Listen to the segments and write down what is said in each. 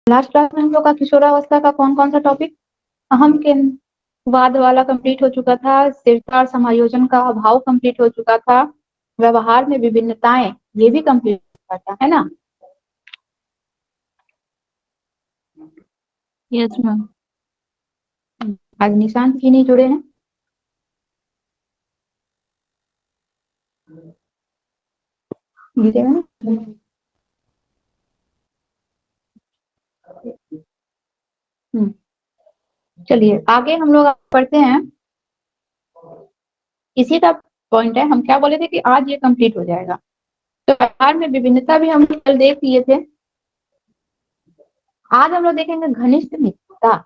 Last class में हम लोग का किशोरावस्था का कौन कौन सा टॉपिक, अहम केंद्र वाद वाला कंप्लीट हो चुका था, स्थिरता और समायोजन का अभाव कंप्लीट हो चुका था, व्यवहार में विभिन्नताएं ये भी कंप्लीट हो चुका था, है ना। Yes ma'am. आज निशांत की नहीं जुड़े हैं। गिरेगा ना। हम्म, चलिए आगे हम लोग पढ़ते हैं। इसी का पॉइंट है, हम क्या बोले थे कि आज ये कंप्लीट हो जाएगा। तो व्यवहार में विभिन्नता भी हम लोग कल देख लिए थे। आज हम लोग देखेंगे घनिष्ठ मित्रता।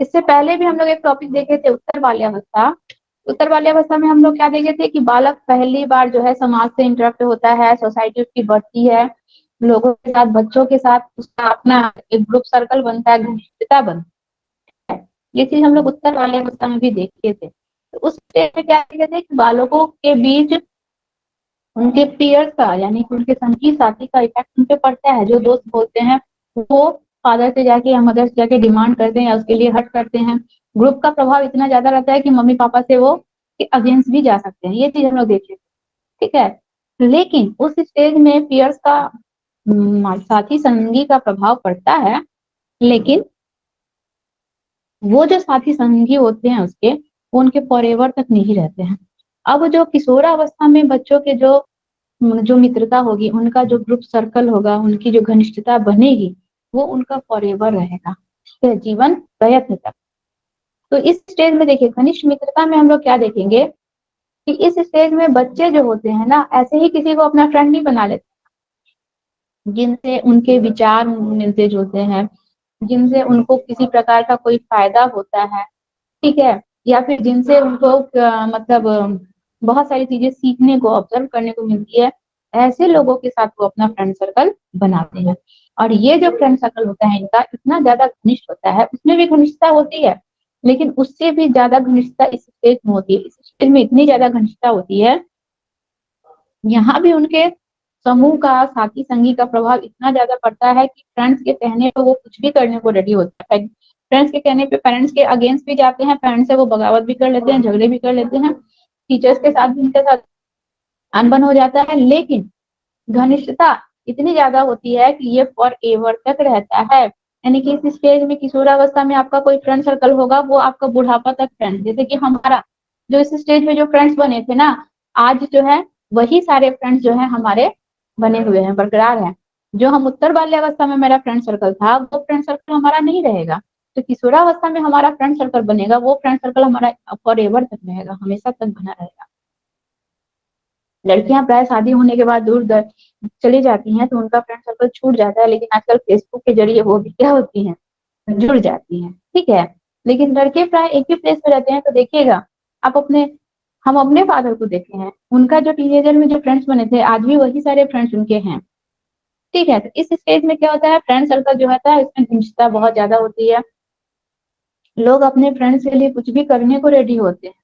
इससे पहले भी हम लोग एक टॉपिक देखे थे, उत्तर बाल्यावस्था। उत्तर बाल्यावस्था में हम लोग क्या देखे थे कि बालक पहली बार जो है समाज से इंटरेक्ट होता है, सोसाइटी उसकी बढ़ती है, लोगों के साथ, बच्चों के साथ उसका अपना एक ग्रुप सर्कल बनता है, घनिष्ठता बनती है। ये चीज हम लोग उत्तर बाल्यावस्था में भी देखे थे। तो उस स्टेज में क्या देखे थे कि बालकों के बीच उनके पीयर्स का यानी कि उनके संगी साथी का इफेक्ट उन पे पड़ता है। जो दोस्त बोलते हैं वो फादर से जाके या मदर से जाके डिमांड करते हैं या उसके लिए हट करते हैं। ग्रुप का प्रभाव इतना ज्यादा रहता है कि मम्मी पापा से वो अगेंस्ट भी जा सकते हैं। ये चीज हम लोग देखे, ठीक है। लेकिन उस स्टेज में पीयर्स का साथी संगी का प्रभाव पड़ता है, लेकिन वो जो साथी संगी होते हैं उसके, वो उनके फॉरएवर तक नहीं रहते हैं। अब जो किशोरावस्था में बच्चों के जो मित्रता होगी, उनका जो ग्रुप सर्कल होगा, उनकी जो घनिष्ठता बनेगी, वो उनका फॉरएवर रहेगा, ठीक है, जीवन प्रयत्न तक। तो इस स्टेज में देखिए, घनिष्ठ मित्रता में हम लोग क्या देखेंगे कि इस स्टेज में बच्चे जो होते हैं ना, ऐसे ही किसी को अपना फ्रेंड नहीं बना लेते, जिनसे उनके विचार मिलते जुलते हैं, जिनसे उनको किसी प्रकार का कोई फायदा होता है, ठीक है, या फिर जिनसे उनको मतलब बहुत सारी चीजें सीखने को, ऑब्जर्व करने को मिलती है। ऐसे लोगों के साथ वो अपना फ्रेंड सर्कल बनाते हैं। और ये जो फ्रेंड सर्कल होता है इनका इतना ज्यादा घनिष्ठ होता है, उसमें भी घनिष्ठता होती है, लेकिन उससे भी ज्यादा घनिष्ठता इस स्टेज में होती है। इस स्टेज में इतनी ज्यादा घनिष्ठता होती है, यहाँ भी उनके समूह का, साथी संगी का प्रभाव इतना ज्यादा पड़ता है कि फ्रेंड्स के कहने पर वो कुछ भी करने को रेडी होता है। फ्रेंड्स के कहने पे पेरेंट्स के अगेंस्ट भी जाते हैं, पेरेंट्स से वो बगावत भी कर लेते हैं, झगड़े भी कर लेते हैं, टीचर्स के साथ भी उनके साथ अनबन हो जाता है। लेकिन घनिष्ठता इतनी ज्यादा होती है कि ये फॉर एवर तक रहता है। यानी कि इस स्टेज में, किशोरावस्था में आपका कोई फ्रेंड सर्कल होगा, वो आपका बुढ़ापा तक फ्रेंड, जैसे कि हमारा जो इस स्टेज में जो फ्रेंड्स बने थे ना, आज जो है वही सारे फ्रेंड्स जो है हमारे बने हुए हैं, बरकरार हैं। जो हम उत्तर बाल्यावस्था में मेरा फ्रेंड सर्कल था, वो फ्रेंड सर्कल हमारा नहीं रहेगा। तो किशोरावस्था में हमारा फ्रेंड सर्कल बनेगा, वो फ्रेंड सर्कल हमारा फॉर एवर तक रहेगा, हमेशा तक बना रहेगा। लड़कियां प्राय शादी होने के बाद दूर चली जाती हैं तो उनका फ्रेंड सर्कल छूट जाता है, लेकिन आजकल फेसबुक के जरिए वो भी क्या होती हैं, जुड़ जाती हैं, ठीक है। लेकिन लड़के प्राय एक ही प्लेस पे रहते हैं। तो देखिएगा आप अपने, हम अपने फादर को देखे हैं, उनका जो टीनेजर में जो फ्रेंड्स बने थे, आज भी वही सारे फ्रेंड्स उनके हैं, ठीक है। तो इस स्टेज में क्या होता है, फ्रेंड सर्कल जो होता है इसमें घनिष्ठता बहुत ज्यादा होती है। लोग अपने फ्रेंड्स के लिए कुछ भी करने को रेडी होते हैं,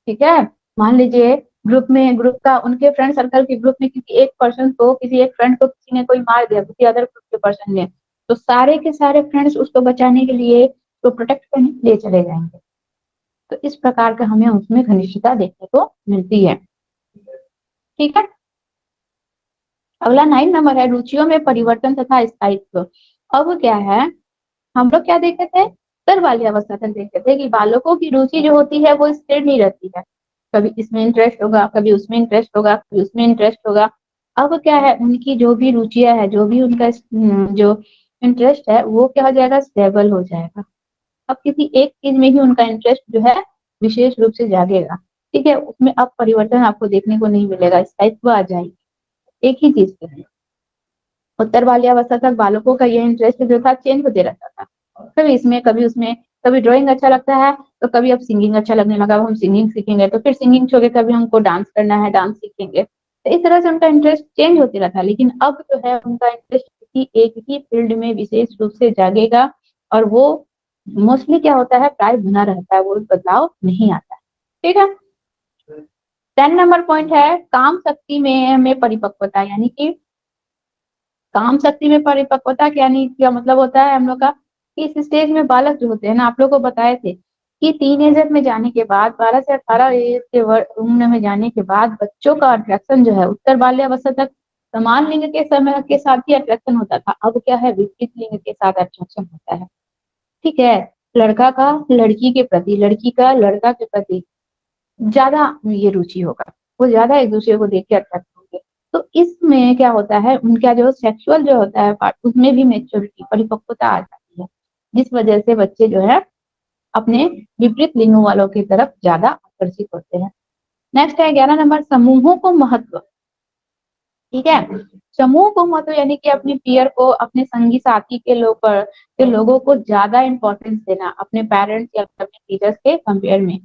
ठीक है। मान लीजिए ग्रुप का, उनके फ्रेंड सर्कल के ग्रुप में किसी एक पर्सन को, किसी एक फ्रेंड को किसी ने कोई मार दिया, किसी अदर ग्रुप के पर्सन ने, तो सारे के सारे फ्रेंड्स उसको बचाने के लिए, उसको प्रोटेक्ट करने के लिए चले जाएंगे। तो इस प्रकार का हमें उसमें घनिष्ठता देखने को मिलती है, ठीक है। अगला 9 नंबर है रुचियों में परिवर्तन तथा स्थायित्व। अब क्या है, हम लोग क्या देखे थे, उत्तर वाली अवस्था तक देखे थे कि बालकों की रुचि जो होती है वो स्थिर नहीं रहती है। कभी इसमें इंटरेस्ट होगा, कभी उसमें इंटरेस्ट होगा, कभी उसमें इंटरेस्ट होगा। अब क्या है, उनकी जो भी रुचियां है, जो भी उनका जो इंटरेस्ट है, वो क्या हो जाएगा, स्टेबल हो जाएगा। अब किसी एक चीज में ही उनका इंटरेस्ट जो है विशेष रूप से जागेगा, ठीक है। उसमें अब परिवर्तन आपको देखने को नहीं मिलेगा, स्थायित्व आ जाएगी एक ही चीज पे। उत्तर बाल्यावस्था तक बालकों का यह इंटरेस्ट जो था चेंज होते रहता था, कभी इसमें कभी उसमें। कभी ड्राइंग अच्छा लगता है तो कभी अब सिंगिंग अच्छा लगने लगा, हम सिंगिंग सीखेंगे, तो फिर सिंगिंग छोड़ के कभी हमको डांस करना है, डांस सीखेंगे। तो इस तरह से उनका इंटरेस्ट चेंज होते रहता है। लेकिन अब जो है उनका इंटरेस्ट किसी एक ही फील्ड में विशेष रूप से जागेगा, और वो मोस्टली क्या होता है, प्राय बना रहता है, वो बदलाव नहीं आता है, ठीक है। 10 नंबर पॉइंट है काम शक्ति में परिपक्वता, यानी कि काम शक्ति में परिपक्वता यानी क्या मतलब होता है हम लोग का कि इस स्टेज में बालक जो होते हैं ना, आप लोग को बताए थे कि टीनेजर में जाने के बाद 12 से 18 एज के उम्र में जाने के बाद बच्चों का अट्रैक्शन जो है उत्तर बाल्यावस्था तक समान लिंग के समय के साथ ही अट्रैक्शन होता था। अब क्या है, विपरीत लिंग के साथ अट्रैक्शन होता है। ठीक है, लड़का का लड़की के प्रति, लड़की का लड़का के प्रति ज्यादा ये रुचि होगा, वो ज्यादा एक दूसरे को देख के अट्रैक्ट होंगे। तो इसमें क्या होता है, उनका जो सेक्सुअल जो होता है पार्ट, उसमें भी मेच्योरिटी परिपक्वता आ जाती है, जिस वजह से बच्चे जो है अपने विपरीत लिंगों वालों की तरफ ज्यादा आकर्षित होते हैं। नेक्स्ट है 11 नंबर, समूहों को महत्व। ठीक है, समूह को महत्व यानी कि अपने पीयर को, अपने संगी साथी के लोगों को ज्यादा इंपॉर्टेंस देना अपने पेरेंट्स या अपने टीचर्स के कंपेयर में।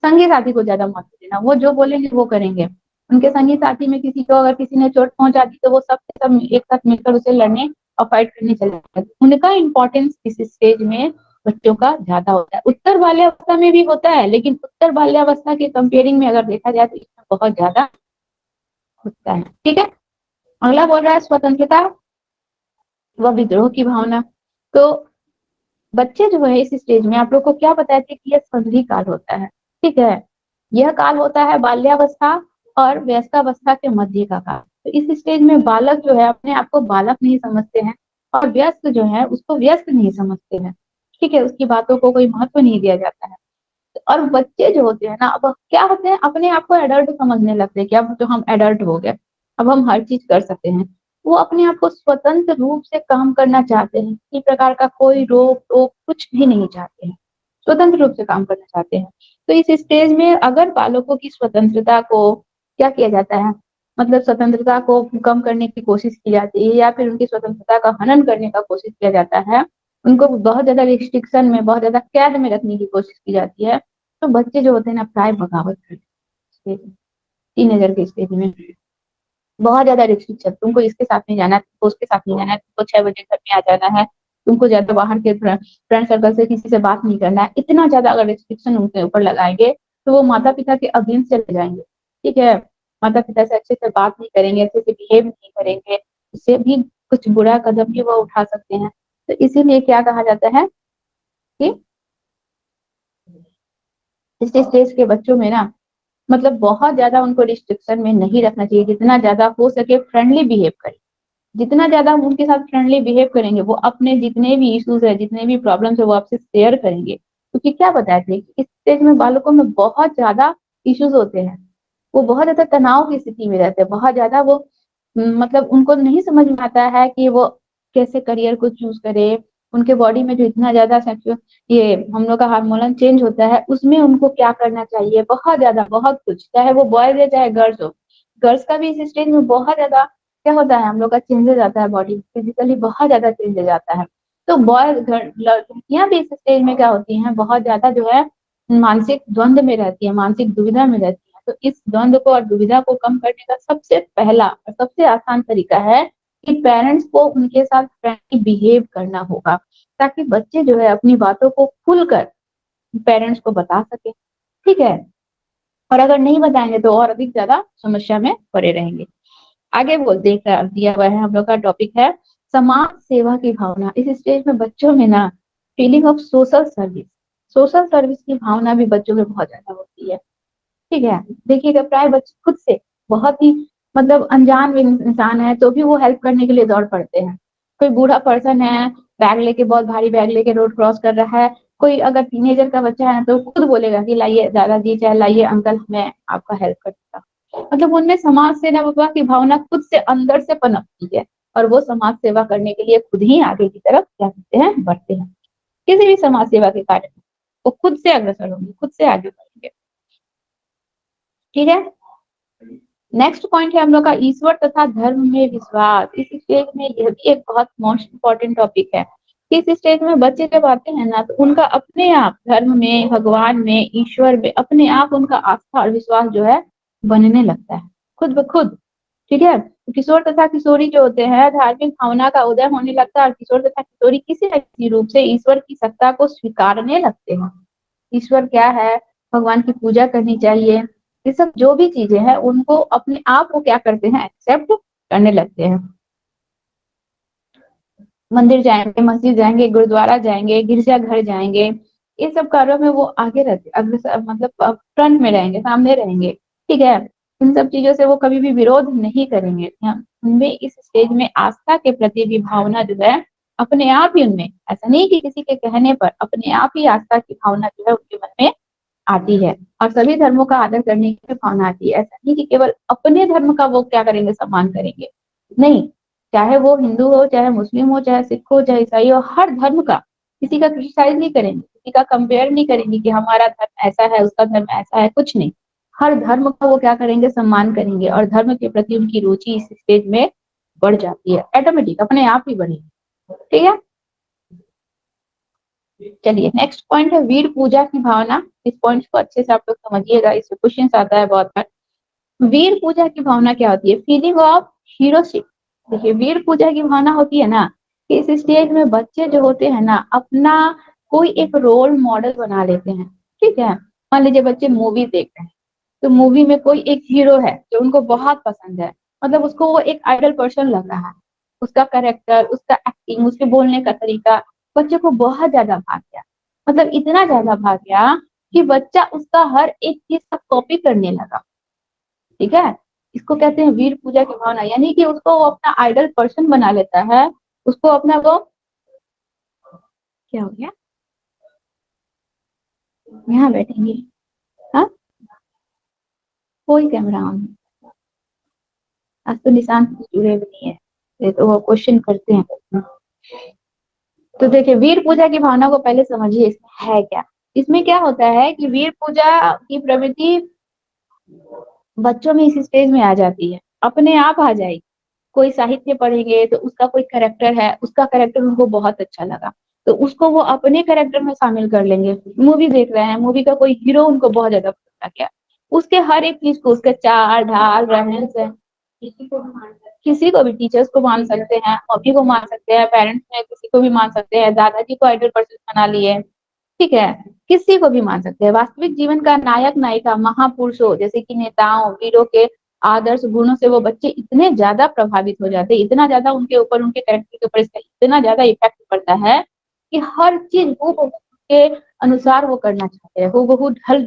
संगी साथी को ज्यादा महत्व देना, वो जो बोलेंगे वो करेंगे। उनके संगी साथी में किसी को अगर किसी ने चोट पहुंचा दी तो वो सब के सब एक साथ मिलकर उसे लड़ने और फाइट करने चले जाते हैं। उनका इंपॉर्टेंस इस स्टेज में बच्चों का ज्यादा होता है। उत्तर बाल्यावस्था में भी होता है, लेकिन उत्तर बाल्यावस्था के कंपेयरिंग में अगर देखा जाए तो इसमें बहुत ज्यादा होता है। ठीक है, अगला बोल रहा है स्वतंत्रता व विद्रोह की भावना। तो बच्चे जो है इस स्टेज में आप लोग को क्या बताए थे कि यह संधि काल होता है। ठीक है, यह काल होता है बाल्यावस्था और वयस्कावस्था के मध्य का काल। तो इस स्टेज में बालक जो है अपने आप को बालक नहीं समझते हैं और व्यस्क जो है उसको व्यस्क नहीं समझते हैं। ठीक है, उसकी बातों को कोई महत्व नहीं दिया जाता है। और बच्चे जो होते हैं ना, अब क्या होते हैं, अपने आप को एडल्ट समझने लगते हैं कि अब तो हम एडल्ट हो गए, अब हम हर चीज कर सकते हैं। वो अपने आप को स्वतंत्र रूप से काम करना चाहते हैं, किसी प्रकार का कोई रोक टोक कुछ भी नहीं चाहते हैं, स्वतंत्र रूप से काम करना चाहते हैं। तो इस स्टेज में अगर बालकों की स्वतंत्रता को क्या किया जाता है, मतलब स्वतंत्रता को कम करने की कोशिश की जाती है या फिर उनकी स्वतंत्रता का हनन करने का कोशिश किया जाता है, उनको बहुत ज्यादा रिस्ट्रिक्शन में, बहुत ज्यादा कैद में रखने की कोशिश की जाती है, तो बच्चे जो होते हैं ना प्राय बगावत करते हैं। टीनेजर के स्टेज में बहुत ज्यादा रिस्ट्रिक्शन, तुमको इसके साथ नहीं जाना है, तुमको उसके साथ नहीं जाना है, तुमको 6 बजे घर में आ जाना है, तुमको ज्यादा बाहर के फ्रेंड सर्कल से किसी से बात नहीं करना है। इतना ज्यादा अगर रिस्ट्रिक्शन उनके ऊपर लगाएंगे तो वो माता पिता के अगेंस्ट चले जाएंगे। ठीक है, माता पिता से अच्छे से बात नहीं करेंगे, अच्छे से बिहेव नहीं करेंगे, उससे भी कुछ बुरा कदम भी वो उठा सकते हैं। तो इसीलिए क्या कहा जाता है कि इस स्टेज के बच्चों में ना, मतलब बहुत ज्यादा उनको रिस्ट्रिक्शन में नहीं रखना चाहिए, जितना ज्यादा हो सके फ्रेंडली बिहेव करें। जितना ज्यादा हम उनके साथ फ्रेंडली बिहेव करेंगे, वो अपने जितने भी इश्यूज है, जितने भी प्रॉब्लम्स है, वो आपसे शेयर करेंगे। क्योंकि क्या बताए थे कि इस स्टेज में बालकों में बहुत ज्यादा इश्यूज होते हैं, वो बहुत ज्यादा तनाव की स्थिति में रहते हैं, बहुत ज्यादा वो मतलब उनको नहीं समझ में आता है कि वो कैसे करियर को चूज करे। उनके बॉडी में जो इतना ज्यादा सेक्सुअल ये हम लोग का हार्मोनल चेंज होता है, उसमें उनको क्या करना चाहिए, बहुत ज्यादा बहुत कुछ, चाहे वो बॉयज है चाहे गर्ल्स हो। गर्ल्स का भी इस स्टेज में बहुत ज्यादा क्या होता है, हम लोग का चेंज हो जाता है, बॉडी फिजिकली बहुत ज्यादा चेंज हो जाता है। तो बॉयज लड़कियां भी इस स्टेज में क्या होती हैं, बहुत ज्यादा जो है मानसिक द्वंद में रहती है, मानसिक दुविधा में रहती है। तो इस द्वंद को और दुविधा को कम करने का सबसे पहला और सबसे आसान तरीका है कि पेरेंट्स को उनके साथ फ्रेंडली बिहेव करना होगा, ताकि बच्चे जो है अपनी बातों को खुलकर पेरेंट्स को बता सके। ठीक है, और अगर नहीं बताएंगे तो और अधिक ज्यादा समस्या में पड़े रहेंगे। आगे बोल देख दिया हुआ है हम लोग का टॉपिक है समाज सेवा की भावना। इस स्टेज में बच्चों में ना feeling of social service, social service की भावना भी बच्चों में बहुत ज्यादा होती है। ठीक है, देखिएगा प्राय बच्चे खुद से बहुत ही मतलब अनजान भी इंसान है तो भी वो हेल्प करने के लिए दौड़ पड़ते हैं। कोई बूढ़ा पर्सन है, बैग लेके, बहुत भारी बैग लेके रोड क्रॉस कर रहा है, कोई अगर टीनेजर का बच्चा है तो खुद बोलेगा कि लाइए दादाजी, चाहे लाइए अंकल, मैं आपका हेल्प करता हूँ। मतलब उनमें समाज सेवा की भावना खुद से अंदर से पनपती है और वो समाज सेवा करने के लिए खुद ही आगे की तरफ क्या करते हैं, बढ़ते हैं। किसी भी समाज सेवा के कार्य में वो खुद से अग्रसर होंगे, खुद से आगे बढ़ेंगे। ठीक है, नेक्स्ट पॉइंट है हम लोग का ईश्वर तथा धर्म में विश्वास। इस स्टेज में यह भी एक बहुत मोस्ट इम्पोर्टेंट टॉपिक है। इस स्टेज में बच्चे जब आते हैं ना तो उनका अपने आप धर्म में, भगवान में, ईश्वर में अपने आप उनका आस्था और विश्वास जो है बनने लगता है खुद ब खुद। ठीक है, तो किशोर तथा किशोरी जो होते हैं धार्मिक भावना का उदय होने लगता है और किशोर तथा किशोरी किसी न किसी रूप से ईश्वर की सत्ता को स्वीकारने लगते हैं। ईश्वर क्या है, भगवान की पूजा करनी चाहिए, ये सब जो भी चीजें हैं उनको अपने आप वो क्या करते हैं, एक्सेप्ट करने लगते हैं। मंदिर जाएँगे, मस्जिद जाएँगे, गुरुद्वारा जाएँगे, गिरजाघर जाएँगे, ये सब कार्यों में वो आगे रहते अग्रसर मतलब फ्रंट में रहेंगे, सामने रहेंगे, ठीक है? इन सब चीज़ों से वो कभी भी विरोध नहीं करेंगे। उनमें इस स्टेज में आस्था के प्रति भी भावना जो है, अपने आप ही उनमें ऐसा नहीं कि किसी के कहने पर, अपने आप ही आस्था की भावना जो है उनके मन में आती है और सभी धर्मों का आदर करने की भावना आती है। ऐसा नहीं कि केवल अपने धर्म का वो क्या करेंगे, सम्मान करेंगे। नहीं, चाहे वो हिंदू हो, चाहे मुस्लिम हो, चाहे सिख हो, चाहे ईसाई हो, हर धर्म का, किसी का क्रिटिसाइज़ नहीं करेंगे, किसी का कंपेयर नहीं करेंगे कि हमारा धर्म ऐसा है, उसका धर्म ऐसा है, कुछ नहीं। हर धर्म का वो क्या करेंगे, सम्मान करेंगे और धर्म के प्रति उनकी रुचि इस स्टेज में बढ़ जाती है, ऑटोमेटिक अपने आप ही बढ़ेगी। ठीक है? चलिए नेक्स्ट पॉइंट है वीर पूजा की भावना। इस पॉइंट को अच्छे से आप लोग समझिएगा, इससे क्वेश्चन आता है बहुत बार। वीर पूजा की भावना क्या होती है? Feeling of heroship. देखिए वीर पूजा की भावना होती है ना कि इस स्टेज में बच्चे जो होते हैं ना अपना कोई एक रोल मॉडल बना लेते हैं, ठीक है? मान लीजिए बच्चे मूवी देख रहे हैं, तो मूवी में कोई एक हीरो है जो उनको बहुत पसंद है, मतलब उसको वो एक आइडल पर्सन लग रहा है, उसका कैरेक्टर, उसका एक्टिंग, उसके बोलने का तरीका बच्चे को बहुत ज्यादा भाग गया, मतलब इतना ज्यादा भाग गया कि बच्चा उसका हर एक चीज का कॉपी करने लगा, ठीक है? इसको कहते हैं वीर पूजा की भावना, यानी कि उसको वो अपना आइडल पर्सन बना लेता है, उसको अपना वो क्या हो गया, यहाँ बैठेंगे, हाँ कोई कैमरा ऑन, आज तो निशान से जुड़े भी नहीं है, ये तो वो क्वेश्चन करते हैं। तो देखिए वीर पूजा की भावना को पहले समझिए इसमें है क्या। इसमें क्या होता है कि वीर पूजा की प्रवृत्ति बच्चों में इस स्टेज में आ जाती है, अपने आप आ जाएगी। कोई साहित्य पढ़ेंगे तो उसका कोई कैरेक्टर है, उसका कैरेक्टर उनको बहुत अच्छा लगा, तो उसको वो अपने कैरेक्टर में शामिल कर लेंगे। मूवी देख रहे हैं, मूवी का कोई हीरो उनको बहुत ज्यादा पसंद आ गया, उसके हर एक चीज को, उसका चाल ढाल रहन सहन, किसी को भी, टीचर्स को मान सकते हैं, मम्मी को मान सकते हैं, पेरेंट्स में किसी को भी मान सकते हैं, दादाजी को आइडल पर्सन बना लिए, ठीक है? किसी को भी मान सकते हैं। वास्तविक जीवन का नायक नायिका महापुरुषों जैसे कि नेताओं वीरों के आदर्श गुणों से वो बच्चे इतने ज्यादा प्रभावित हो जाते हैं, इतना ज्यादा उनके ऊपर, उनके कैरेक्टर के ऊपर इसका इतना ज्यादा इफेक्ट पड़ता है कि हर चीज हूबहू के अनुसार वो करना चाहते हैं, हूबहू ढल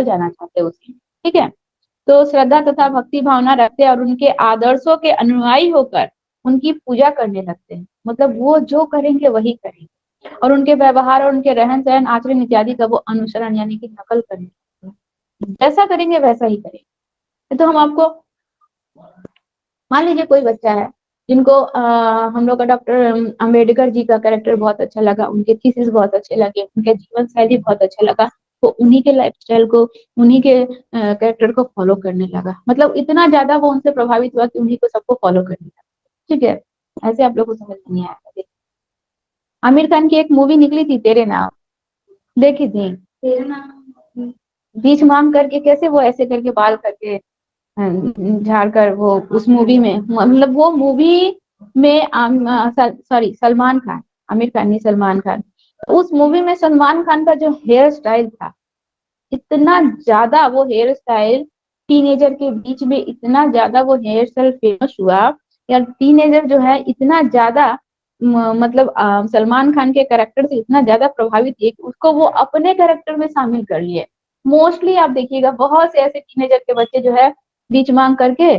जाना चाहते हैं उसमें, ठीक है? तो श्रद्धा तथा भक्ति भावना रखते हैं और उनके आदर्शों के अनुयायी होकर उनकी पूजा करने लगते हैं, मतलब वो जो करेंगे वही करेंगे और उनके व्यवहार और उनके रहन सहन आचरण इत्यादि का वो अनुसरण यानी कि नकल करेंगे, जैसा करेंगे वैसा ही करेंगे। तो हम आपको, मान लीजिए कोई बच्चा है जिनको हम लोग का डॉक्टर अम्बेडकर जी का कैरेक्टर बहुत अच्छा लगा, उनके थीसिस बहुत अच्छे लगे, उनके जीवन शैली बहुत अच्छा लगा, तो उन्हीं के लाइफस्टाइल को, उन्हीं के कैरेक्टर को फॉलो करने लगा, मतलब इतना ज्यादा वो उनसे प्रभावित हुआ कि उन्हीं को सबको फॉलो करने लगा, ठीक है? ऐसे आप लोग को समझ नहीं आया। आमिर खान की एक मूवी निकली थी तेरे नाम, देखी थी? तेरे नाम बीच मांग करके कैसे वो ऐसे करके बाल करके झाड़ कर वो उस मूवी में, मतलब वो मूवी में सॉरी सलमान खान, आमिर खान नहीं सलमान खान, उस मूवी में सलमान खान का जो हेयर स्टाइल था, इतना ज्यादा वो हेयर स्टाइल टीनेजर के बीच में, इतना ज्यादा वो हेयर स्टाइल फेमस हुआ, या टीनेजर जो है इतना ज्यादा मतलब सलमान खान के कैरेक्टर से इतना ज्यादा प्रभावित है कि उसको वो अपने कैरेक्टर में शामिल कर लिए। मोस्टली आप देखिएगा बहुत से ऐसे टीनेजर के बच्चे जो है बीच मांग करके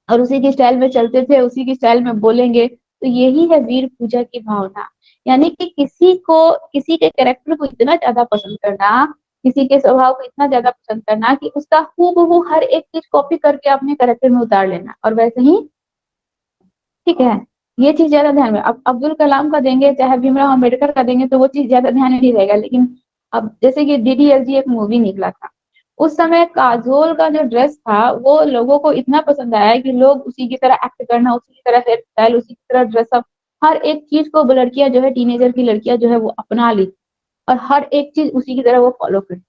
और उसी की स्टाइल में चलते थे, उसी की स्टाइल में बोलेंगे, तो यही है वीर पूजा की भावना, यानी कि किसी को, किसी के कैरेक्टर को इतना ज्यादा पसंद करना, किसी के स्वभाव को इतना ज्यादा पसंद करना कि उसका हूबहू हर एक चीज कॉपी करके अपने कैरेक्टर में उतार लेना और वैसे ही, ठीक है? ये चीज ज्यादा ध्यान में, अब अब्दुल कलाम का देंगे चाहे भीमराव अम्बेडकर का देंगे तो वो चीज ज्यादा ध्यान में नहीं रहेगा, लेकिन अब जैसे कि डीडीएलजी एक मूवी निकला था, उस समय काजोल का जो ड्रेस था वो लोगों को इतना पसंद आया कि लोग उसी की तरह एक्ट करना, उसी की तरह हेयर स्टाइल, उसी की तरह ड्रेसअप, हर एक चीज को वो लड़कियां जो है, टीनेजर की लड़कियां जो है वो अपना ली और हर एक चीज उसी की तरह वो फॉलो कर।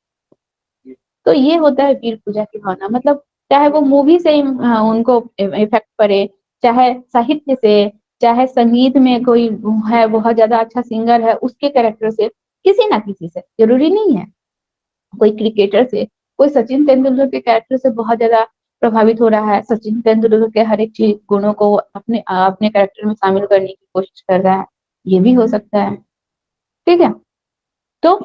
तो ये होता है वीर पूजा की भावना, मतलब चाहे वो मूवी से ही उनको इफेक्ट पड़े, चाहे साहित्य से, चाहे संगीत में कोई है बहुत ज्यादा अच्छा सिंगर है उसके कैरेक्टर से, किसी ना किसी से, जरूरी नहीं है कोई क्रिकेटर से, कोई सचिन तेंदुलकर के कैरेक्टर से बहुत ज्यादा प्रभावित हो रहा है, सचिन तेंदुलकर के हर एक चीज गुणों को अपने अपने कैरेक्टर में शामिल करने की कोशिश कर रहा है, ये भी हो सकता है, ठीक है? तो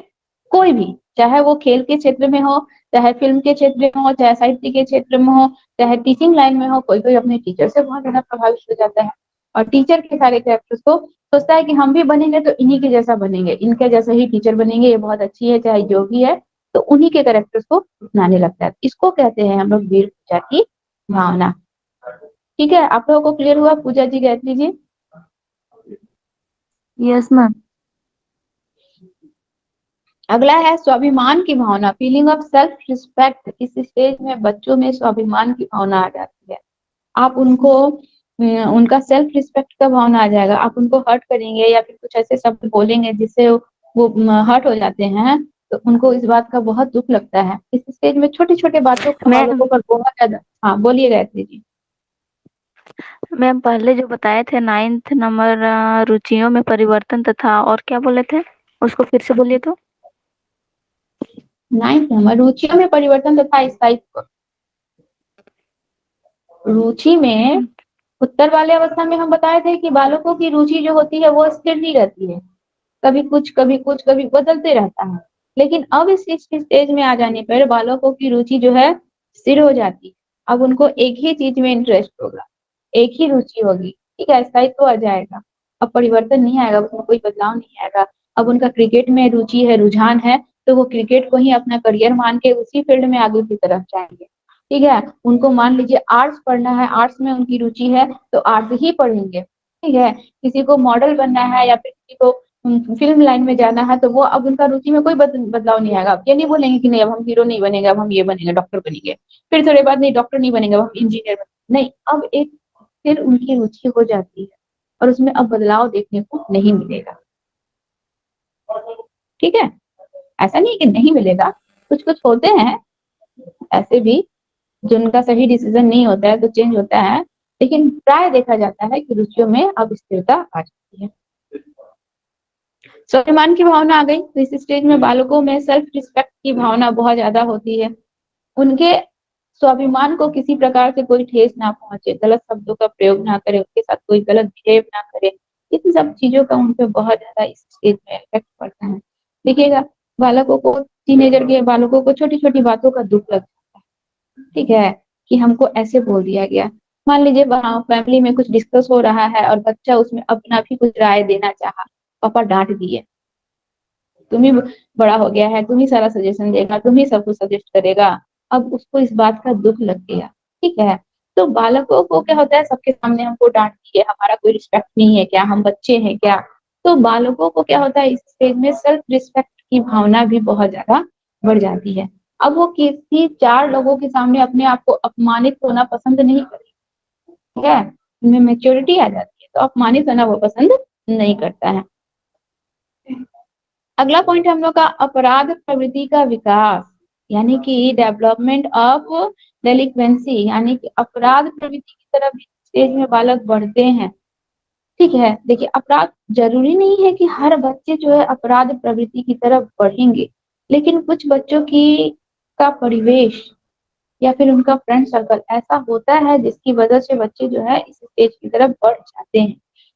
कोई भी, चाहे वो खेल के क्षेत्र में हो, चाहे फ़िल्म के क्षेत्र में हो, चाहे साहित्य के क्षेत्र में हो, चाहे टीचिंग लाइन में हो, कोई-कोई अपने टीचर से बहुत ज़्यादा प्रभावित हो जाता है और टीचर के सारे कैरेक्टर्स को सोचता है कि हम भी बनेंगे तो इन्हीं के जैसा बनेंगे, इनके जैसे ही टीचर बनेंगे, ये बहुत अच्छी है, चाहे जो भी है, तो उन्हीं के कैरेक्टर्स को अपनाने लगता है। इसको कहते हैं हम लोग वीर पूजा की भावना। ठीक है? आप लोगों को क्लियर हुआ पूजा जी, गायत्री जी? Yes ma'am. अगला है स्वाभिमान की भावना, फीलिंग ऑफ सेल्फ रिस्पेक्ट। इस स्टेज में बच्चों में स्वाभिमान की भावना आ जाती है। आप उनको उनका सेल्फ रिस्पेक्ट का भावना आ जाएगा। आप उनको हर्ट करेंगे या फिर कुछ ऐसे शब्द बोलेंगे जिससे वो हर्ट हो जाते हैं, तो उनको इस बात का बहुत दुःख लगता है। इस स्टेज में छोटे-छोटे बातों को मैम बालकों पर बहुत ज़्यादा। हाँ, बोलिए गायत्री जी। मैम पहले जो बताए थे 9th नंबर रुचियों में परिवर्तन तथा और क्या बोले थे? उसको फिर से बोलिए तो। 9th नंबर रुचियों में परिवर्तन तथा स्थायित्व। रुचि में उत्तर वाले अवस्था में हम बताए थे कि बालकों की रुचि जो होती है वो स्थिर नहीं रहती है। कभी कुछ, कभी कुछ, कभी बदलते रहता है। लेकिन अब इस स्टेज में आ जाने पर बालकों की रुचि जो है स्थिर हो जाती है। अब उनको एक ही चीज़ में इंटरेस्ट होगा, एक ही रुचि होगी, ठीक है? स्थायित्व आ जाएगा। अब परिवर्तन नहीं आएगा, उसमें कोई बदलाव नहीं आएगा। अब उनका क्रिकेट में रुचि है, रुझान है, तो वो क्रिकेट को ही अपना करियर मान के उसी फील्ड में आगे की तरफ जाएँगे, ठीक है? उनको मान लीजिए आर्ट्स पढ़ना है, आर्ट्स में उनकी रुचि है, तो आर्ट्स ही पढ़ेंगे, ठीक है? किसी को मॉडल बनना है या फिर किसी को फ़िल्म लाइन में जाना है, तो वो अब उनका रुचि में कोई बदलाव नहीं आएगा। अब ये नहीं बोलेंगे कि नहीं अब हम हीरो नहीं बनेंगे, अब हम ये बनेंगे, डॉक्टर बनेंगे। फिर थोड़ी बाद नहीं डॉक्टर नहीं बनेंगे, अब हम इंजीनियर बनेंगे। नहीं, अब एक फिर उनकी रुचि हो जाती है और उसमें अब बदलाव देखने को नहीं मिलेगा। ठीक है? ऐसा नहीं है कि नहीं मिलेगा, कुछ-कुछ होते हैं ऐसे भी जिनका सही डिसीज़न नहीं होता है तो चेंज होता है, लेकिन प्राय देखा जाता है कि रुचियों में अब स्थिरता आ जाती है। स्वाभिमान की भावना आ गई, तो इस स्टेज में बालकों में सेल्फ रिस्पेक्ट की भावना बहुत ज़्यादा होती है। उनके स्वाभिमान को किसी प्रकार से कोई ठेस ना पहुँचे, गलत शब्दों का प्रयोग ना करे, उनके साथ कोई गलत बिहेव ना करे। इन सब चीज़ों का उन पे बहुत ज़्यादा इस स्टेज में इफ़ेक्ट पड़ता है। देखिएगा, बालकों को टीनेजर के बालकों को छोटी-छोटी बातों का दुःख लगता है, ठीक है? कि हमको ऐसे बोल दिया गया। मान लीजिए वहाँ फैमिली में कुछ डिस्कस हो रहा है और बच्चा उसमें अपना भी कुछ राय देना चाहा, पापा डाँट दिए। तुम ही बड़ा हो गया है, तुम ही सारा सजेशन देगा, तुम ही सब कुछ सजेस्ट करेगा। अब उसको इस बात का दुःख लग गया, ठीक है? तो बालकों को क्या होता है सबके सामने हमको डाँट दिए, हमारा कोई रिस्पेक्ट नहीं है क्या? हम बच्चे हैं क्या? तो बालकों को क्या होता है इस स्टेज में सेल्फ रिस्पेक्ट की भावना भी बहुत ज़्यादा बढ़ जाती है। अब वो किसी 4 लोगों के सामने अपने आप को अपमानित होना पसंद नहीं करेगा, ठीक है? उनमें मैच्योरिटी आ जाती है, तो अपमानित होना वो पसंद नहीं करता है। अगला पॉइंट है हम लोग का अपराध प्रवृत्ति का विकास, यानी कि डेवलपमेंट ऑफ डेलिक्वेंसी, यानी कि अपराध प्रवृत्ति की तरफ स्टेज में बालक बढ़ते हैं। ठीक है, देखिए अपराध जरूरी नहीं है कि हर बच्चे जो है अपराध प्रवृत्ति की तरफ बढ़ेंगे, लेकिन कुछ बच्चों की का परिवेश या फिर उनका फ्रेंड सर्कल ऐसा होता है जिसकी वजह से बच्चे जो है इस स्टेज की तरफ बढ़ जाते हैं।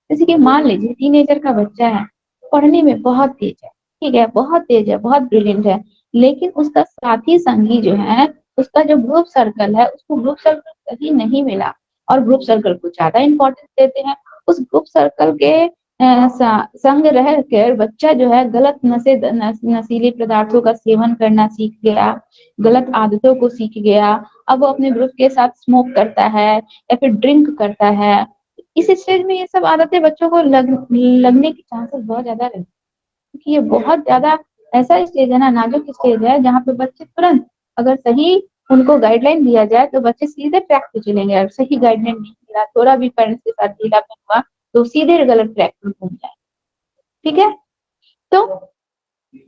जैसे कि मान लीजिए टीनेजर का बच्चा है, पढ़ने में बहुत तेज है, ठीक है, बहुत तेज है, बहुत ब्रिलियंट है, लेकिन उसका साथी संगी जो है, उसका जो ग्रुप सर्कल है, उसको ग्रुप सर्कल सही नहीं मिला और ग्रुप सर्कल को ज़्यादा इम्पोर्टेंस देते हैं। उस ग्रुप सर्कल के संग रह कर बच्चा जो है गलत नशीले पदार्थों का सेवन करना सीख गया, गलत आदतों को सीख गया। अब वो अपने ग्रुप के साथ स्मोक करता है या फिर ड्रिंक करता है। इस स्टेज में ये सब आदतें बच्चों को लगने के चांसेस बहुत ज़्यादा रहते हैं, क्योंकि ये बहुत ज़्यादा ऐसा स्टेज है ना, नाजुक स्टेज है, जहाँ पे बच्चे तुरंत अगर सही उनको गाइडलाइन दिया जाए, तो बच्चे सीधे ट्रैक पे चलेंगे और सही गाइडलाइन नहीं मिला, थोड़ा भी पेरेंट्स के साथ ढीलापन हुआ, तो सीधे गलत ट्रैक पे घूम जाए, ठीक है? तो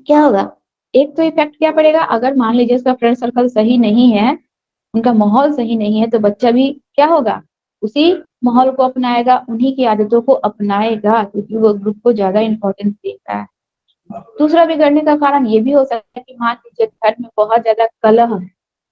क्या होगा? एक तो इफ़ेक्ट क्या पड़ेगा, अगर मान लीजिए उसका फ्रेंड सर्कल सही नहीं है, उनका माहौल सही नहीं है, तो बच्चा भी क्या होगा? उसी माहौल को अपनाएगा, उन्हीं की आदतों को अपनाएगा, क्योंकि वो ग्रुप को ज़्यादा इम्पोर्टेंस देता है। दूसरा बिगड़ने का कारण ये भी हो सकता है कि मान लीजिए घर में बहुत ज़्यादा कलह,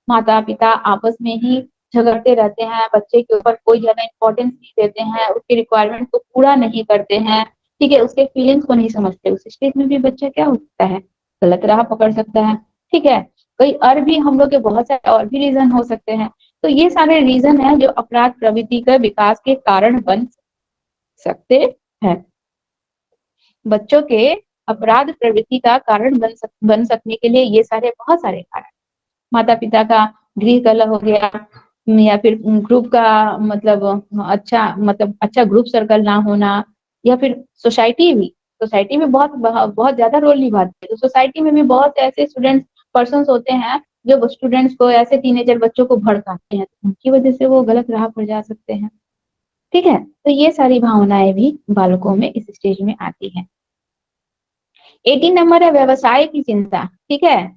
माता-पिता आपस में ही झगड़ते रहते हैं, बच्चे के ऊपर कोई ज़्यादा इम्पोर्टेंस नहीं देते हैं, उसकी रिक्वायरमेंट को पूरा नहीं करते हैं, ठीक है, उसके फीलिंग्स को नहीं समझते, उस स्टेज में भी बच्चा क्या हो सकता है, गलत राह पकड़ सकता है। ठीक है, कई और भी हम लोग के बहुत सारे और भी रीजन हो सकते हैं। तो ये सारे रीजन है जो अपराध प्रवृत्ति के विकास के कारण बन सकते हैं। बच्चों के अपराध प्रवृत्ति का कारण बन सकने के लिए ये सारे बहुत सारे कारण, माता पिता का गृह कलह हो गया, या फिर ग्रुप का मतलब अच्छा ग्रुप सर्कल ना होना, या फिर सोसाइटी भी बहुत बहुत ज्यादा रोल निभाती है। तो सोसाइटी में भी बहुत ऐसे स्टूडेंट्स पर्सन होते हैं जो स्टूडेंट्स को, ऐसे टीनेजर बच्चों को भड़काते हैं, तो उनकी वजह से वो गलत राह पर जा सकते हैं। ठीक है, तो ये सारी भावनाएं भी बालकों में इस स्टेज में आती है। 18 नंबर है व्यवसाय की चिंता। ठीक है,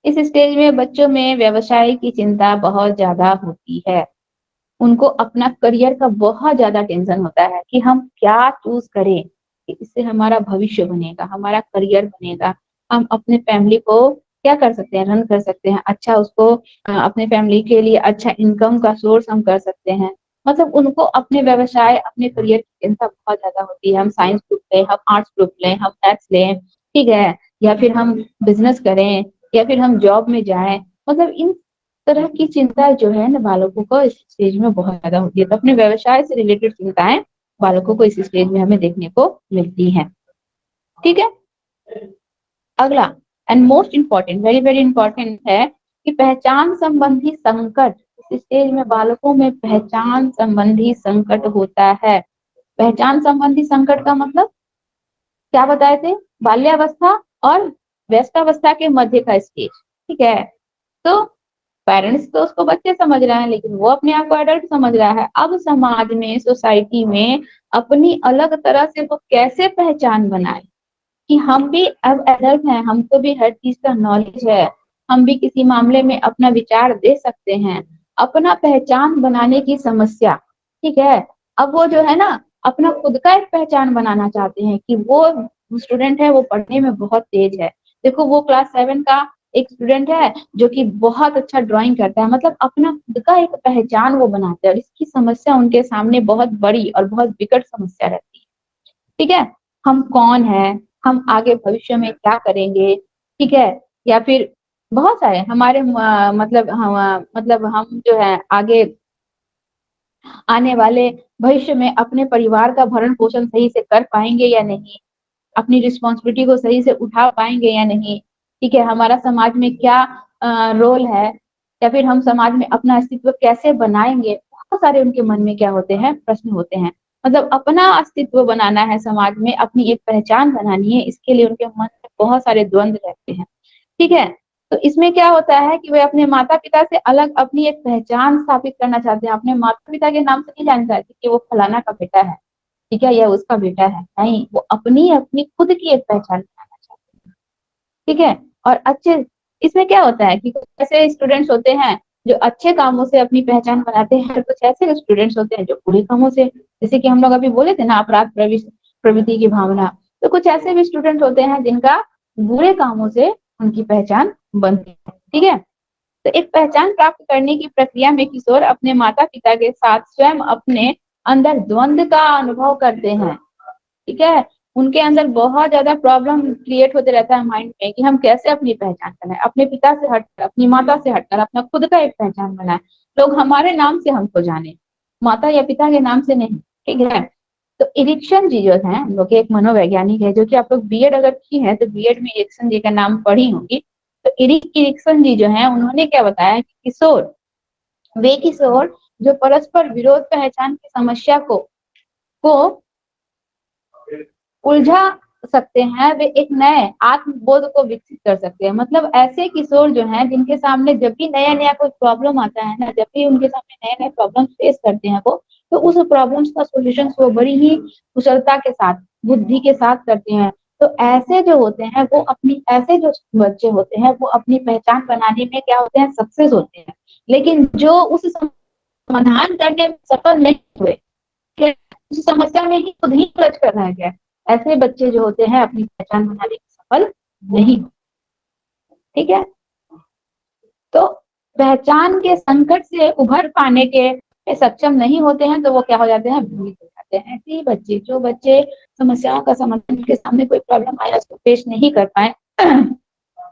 इस स्टेज में बच्चों में व्यवसाय की चिंता बहुत ज्यादा होती है। उनको अपना करियर का बहुत ज्यादा टेंशन होता है कि हम क्या चूज करें कि इससे हमारा भविष्य बनेगा, हमारा करियर बनेगा, हम अपने फैमिली को क्या कर सकते हैं, रन कर सकते हैं, अच्छा उसको अपने फैमिली के लिए अच्छा इनकम का सोर्स हम कर सकते हैं। मतलब उनको अपने व्यवसाय, अपने करियर की चिंता बहुत ज्यादा होती है। हम साइंस ग्रुप लें, हम आर्ट्स ग्रुप लें, हम मैथ्स लें, ठीक है, या फिर हम बिजनेस करें, या फिर हम जॉब में जाएं। मतलब इन तरह की चिंता जो है ना बालकों को इस स्टेज में बहुत ज्यादा होती है। तो अपने व्यवसाय से रिलेटेड चिंताएं बालकों को इस स्टेज में हमें देखने को मिलती हैं। ठीक है, अगला and most important, very very important है कि पहचान संबंधी संकट। इस स्टेज में बालकों में पहचान संबंधी संकट होता है। पहचान संबंधी संकट का मतलब क्या बताए थे, बाल्यावस्था और व्यस्तावस्था के मध्य का स्टेज। ठीक है, तो पेरेंट्स तो उसको बच्चे समझ रहे हैं, लेकिन वो अपने आप को एडल्ट समझ रहा है। अब समाज में, सोसाइटी में अपनी अलग तरह से वो कैसे पहचान बनाए कि हम भी अब एडल्ट हैं, हमको भी हर चीज का नॉलेज है, हम भी किसी मामले में अपना विचार दे सकते हैं, अपना पहचान बनाने की समस्या। ठीक है, अब वो जो है ना अपना खुद का एक पहचान बनाना चाहते हैं कि वो स्टूडेंट है, वो पढ़ने में बहुत तेज है। देखो वो क्लास 7 का एक स्टूडेंट है जो कि बहुत अच्छा ड्राइंग करता है। मतलब अपना खुद का एक पहचान वो बनाते हैं, और इसकी समस्या उनके सामने बहुत बड़ी और बहुत विकट समस्या रहती है। ठीक है, हम कौन है, हम आगे भविष्य में क्या करेंगे, ठीक है, या फिर बहुत सारे हमारे मतलब हम जो है आगे आने वाले भविष्य में अपने परिवार का भरण पोषण सही से कर पाएंगे या नहीं, अपनी रिस्पॉन्सिबिलिटी को सही से उठा पाएंगे या नहीं। ठीक है, हमारा समाज में क्या रोल है, या फिर हम समाज में अपना अस्तित्व कैसे बनाएंगे। बहुत सारे उनके मन में क्या होते हैं, प्रश्न होते हैं। मतलब अपना अस्तित्व बनाना है समाज में, अपनी एक पहचान बनानी है, इसके लिए उनके मन में बहुत सारे द्वंद्व रहते हैं। ठीक है, तो इसमें क्या होता है कि वे अपने माता पिता से अलग अपनी एक पहचान स्थापित करना चाहते हैं। अपने माता पिता के नाम से नहीं जाना चाहते कि वो फलाना का बेटा है, ठीक है, यह उसका बेटा है, नहीं, वो अपनी अपनी खुद की एक पहचान बनाना चाहते हैं। ठीक है, और अच्छे इसमें क्या होता है कि कुछ ऐसे स्टूडेंट्स होते हैं जो अच्छे कामों से अपनी पहचान बनाते हैं, कुछ ऐसे स्टूडेंट्स होते हैं जो बुरे कामों से, जैसे कि हम लोग अभी बोले थे ना अपराध प्रवृत्ति की भावना। तो कुछ ऐसे भी स्टूडेंट होते हैं जिनका बुरे कामों से उनकी पहचान बनती है। ठीक है, तो एक पहचान प्राप्त करने की प्रक्रिया में किशोर अपने माता पिता के साथ स्वयं अपने अंदर द्वंद्व का अनुभव करते हैं। ठीक है, उनके अंदर बहुत ज्यादा प्रॉब्लम क्रिएट होते रहता है माइंड में कि हम कैसे अपनी पहचान बनाए, अपने पिता से हटकर, अपनी माता से हटकर अपना खुद का एक पहचान बनाए, लोग हमारे नाम से हमको जाने, माता या पिता के नाम से नहीं। ठीक है, तो इरिक्सन जी जो है हम लोग के एक मनोवैज्ञानिक है, जो कि आप लोग बीएड अगर की है तो बीएड में इरिक्सन जी का नाम पढ़ी होंगी। तो इरिक्सन जी जो है उन्होंने क्या बताया कि वे किशोर जो परस्पर विरोध पहचान की समस्या को उलझा सकते हैं, वे एक नए आत्मबोध को विकसित कर सकते हैं। मतलब ऐसे किशोर जो हैं जिनके सामने जब भी नया नया कोई प्रॉब्लम आता है ना, जब भी उनके सामने नए नए प्रॉब्लम फेस करते हैं वो, तो उस प्रॉब्लम्स का सोल्यूशन वो बड़ी ही कुशलता के साथ, बुद्धि के साथ करते हैं। तो ऐसे जो होते हैं वो अपनी, ऐसे जो बच्चे होते हैं वो अपनी पहचान बनाने में क्या होते हैं, सक्सेस होते हैं। लेकिन जो उस समाधान करने में सफल नहीं हुए, उस समस्या में ही खुद ही उलझ कर रह गए, ऐसे बच्चे जो होते हैं अपनी पहचान बनाने में सफल नहीं। ठीक है, तो पहचान के संकट से उभर पाने के सक्षम नहीं होते हैं तो वो क्या हो जाते हैं, भ्रमित हो जाते होते हैं ऐसे ही बच्चे, जो बच्चे समस्याओं का समाधान के सामने कोई प्रॉब्लम आया उसको पेश नहीं कर पाए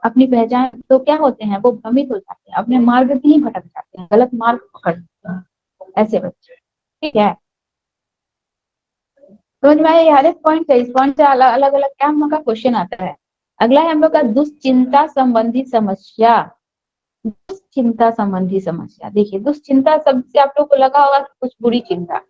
अपनी पहचान, तो क्या होते हैं, वो भ्रमित हो जाते हैं, अपने मार्ग से ही भटक जाते हैं, गलत मार्ग पकड़ते हैं ऐसे बच्चे। ठीक है, समझ में आया? हर एक पॉइंट है, इस पॉइंट से अलग अलग अलग क्या हम लोग का क्वेश्चन आता है। अगला है हम लोग का दुश्चिंता संबंधी समस्या। दुश्चिंता संबंधी समस्या, देखिए दुश्चिंता शब्द से आप लोग को लगा होगा कि कुछ बुरी चिंता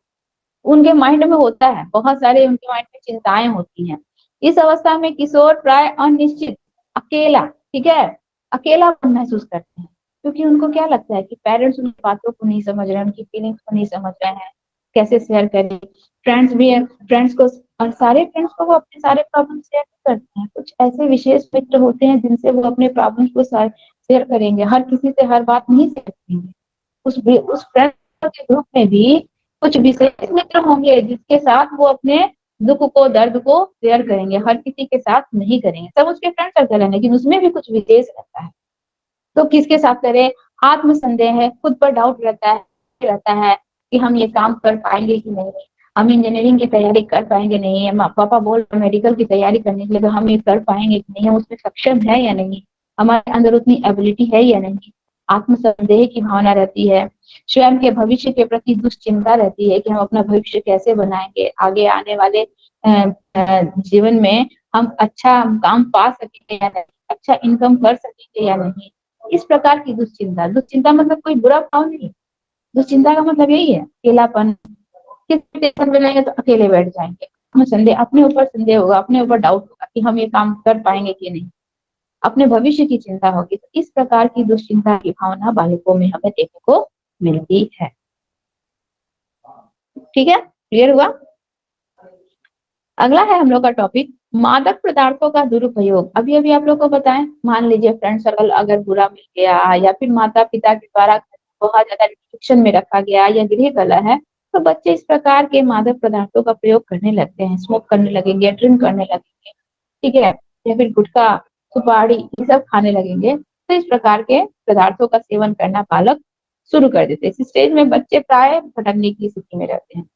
उनके माइंड में होता है, बहुत सारे उनके माइंड में चिंताएं होती हैं। इस अवस्था में किशोर प्राय अनिश्चित, अकेला, ठीक है, अकेलापन महसूस करते हैं, क्योंकि उनको क्या लगता है कि पेरेंट्स उनकी बातों को नहीं समझ रहे हैं, उनकी फीलिंग्स को नहीं समझ रहे हैं, कैसे शेयर करें। फ्रेंड्स भी है, फ्रेंड्स को, और सारे फ्रेंड्स को वो अपने सारे प्रॉब्लम शेयर करते हैं, कुछ ऐसे विशेष मित्र होते हैं जिनसे वो अपने प्रॉब्लम्स को शेयर करेंगे, हर किसी से हर बात नहीं शेयर करेंगे। उस फ्रेंड के ग्रुप में भी कुछ विशेष मित्र होंगे जिसके साथ वो अपने दुख को, दर्द को शेयर करेंगे, हर किसी के साथ नहीं करेंगे, सब उसके फ्रेंड सर्कल है, लेकिन उसमें भी कुछ विशेष रहता है। तो किसके साथ करें? आत्म संदेह है, खुद पर डाउट रहता है कि हम ये काम कर पाएंगे कि नहीं, हम इंजीनियरिंग की तैयारी कर पाएंगे नहीं, पापा बोल मेडिकल की तैयारी करने के लिए, तो हम ये कर पाएंगे कि नहीं, हम उसमें सक्षम है या नहीं, हमारे अंदर उतनी एबिलिटी है या नहीं। आत्म संदेह की भावना रहती है। स्वयं के भविष्य के प्रति दुश्चिंता रहती है कि हम अपना भविष्य कैसे बनाएंगे, आगे आने वाले जीवन में हम अच्छा काम पा सकेंगे या नहीं, अच्छा इनकम कर सकेंगे या नहीं। इस प्रकार की दुश्चिंता, दुश्चिंता मतलब कोई बुरा भाव नहीं, दुश्चिंता का मतलब यही है अकेलापन। किस टेंशन में रहेंगे तो अकेले बैठ जाएंगे, हमें संदेह, अपने ऊपर संदेह होगा, अपने ऊपर डाउट होगा कि हम ये काम कर पाएंगे कि नहीं, अपने भविष्य की चिंता होगी। तो इस प्रकार की दुश्चिंता की भावना बालकों में हमें देखने को मिलती है। ठीक है, क्लियर हुआ? अगला है हम लोग का टॉपिक मादक पदार्थों का दुरुपयोग। अभी अभी आप लोग को बताएं, मान लीजिए फ्रेंड सर्कल अगर बुरा मिल गया, या फिर माता पिता के द्वारा बहुत ज्यादा रिस्ट्रिक्शन में रखा गया, या गृह कलह है, तो बच्चे इस प्रकार के मादक पदार्थों का प्रयोग करने लगते हैं, स्मोक करने लगेंगे, ड्रिंक करने लगेंगे, ठीक है, या फिर गुटखा, सुपारी, ये सब खाने लगेंगे। तो इस प्रकार के पदार्थों का सेवन करना बालक शुरू कर देते हैं। इस स्टेज में बच्चे प्राय भटकने की स्थिति में रहते हैं।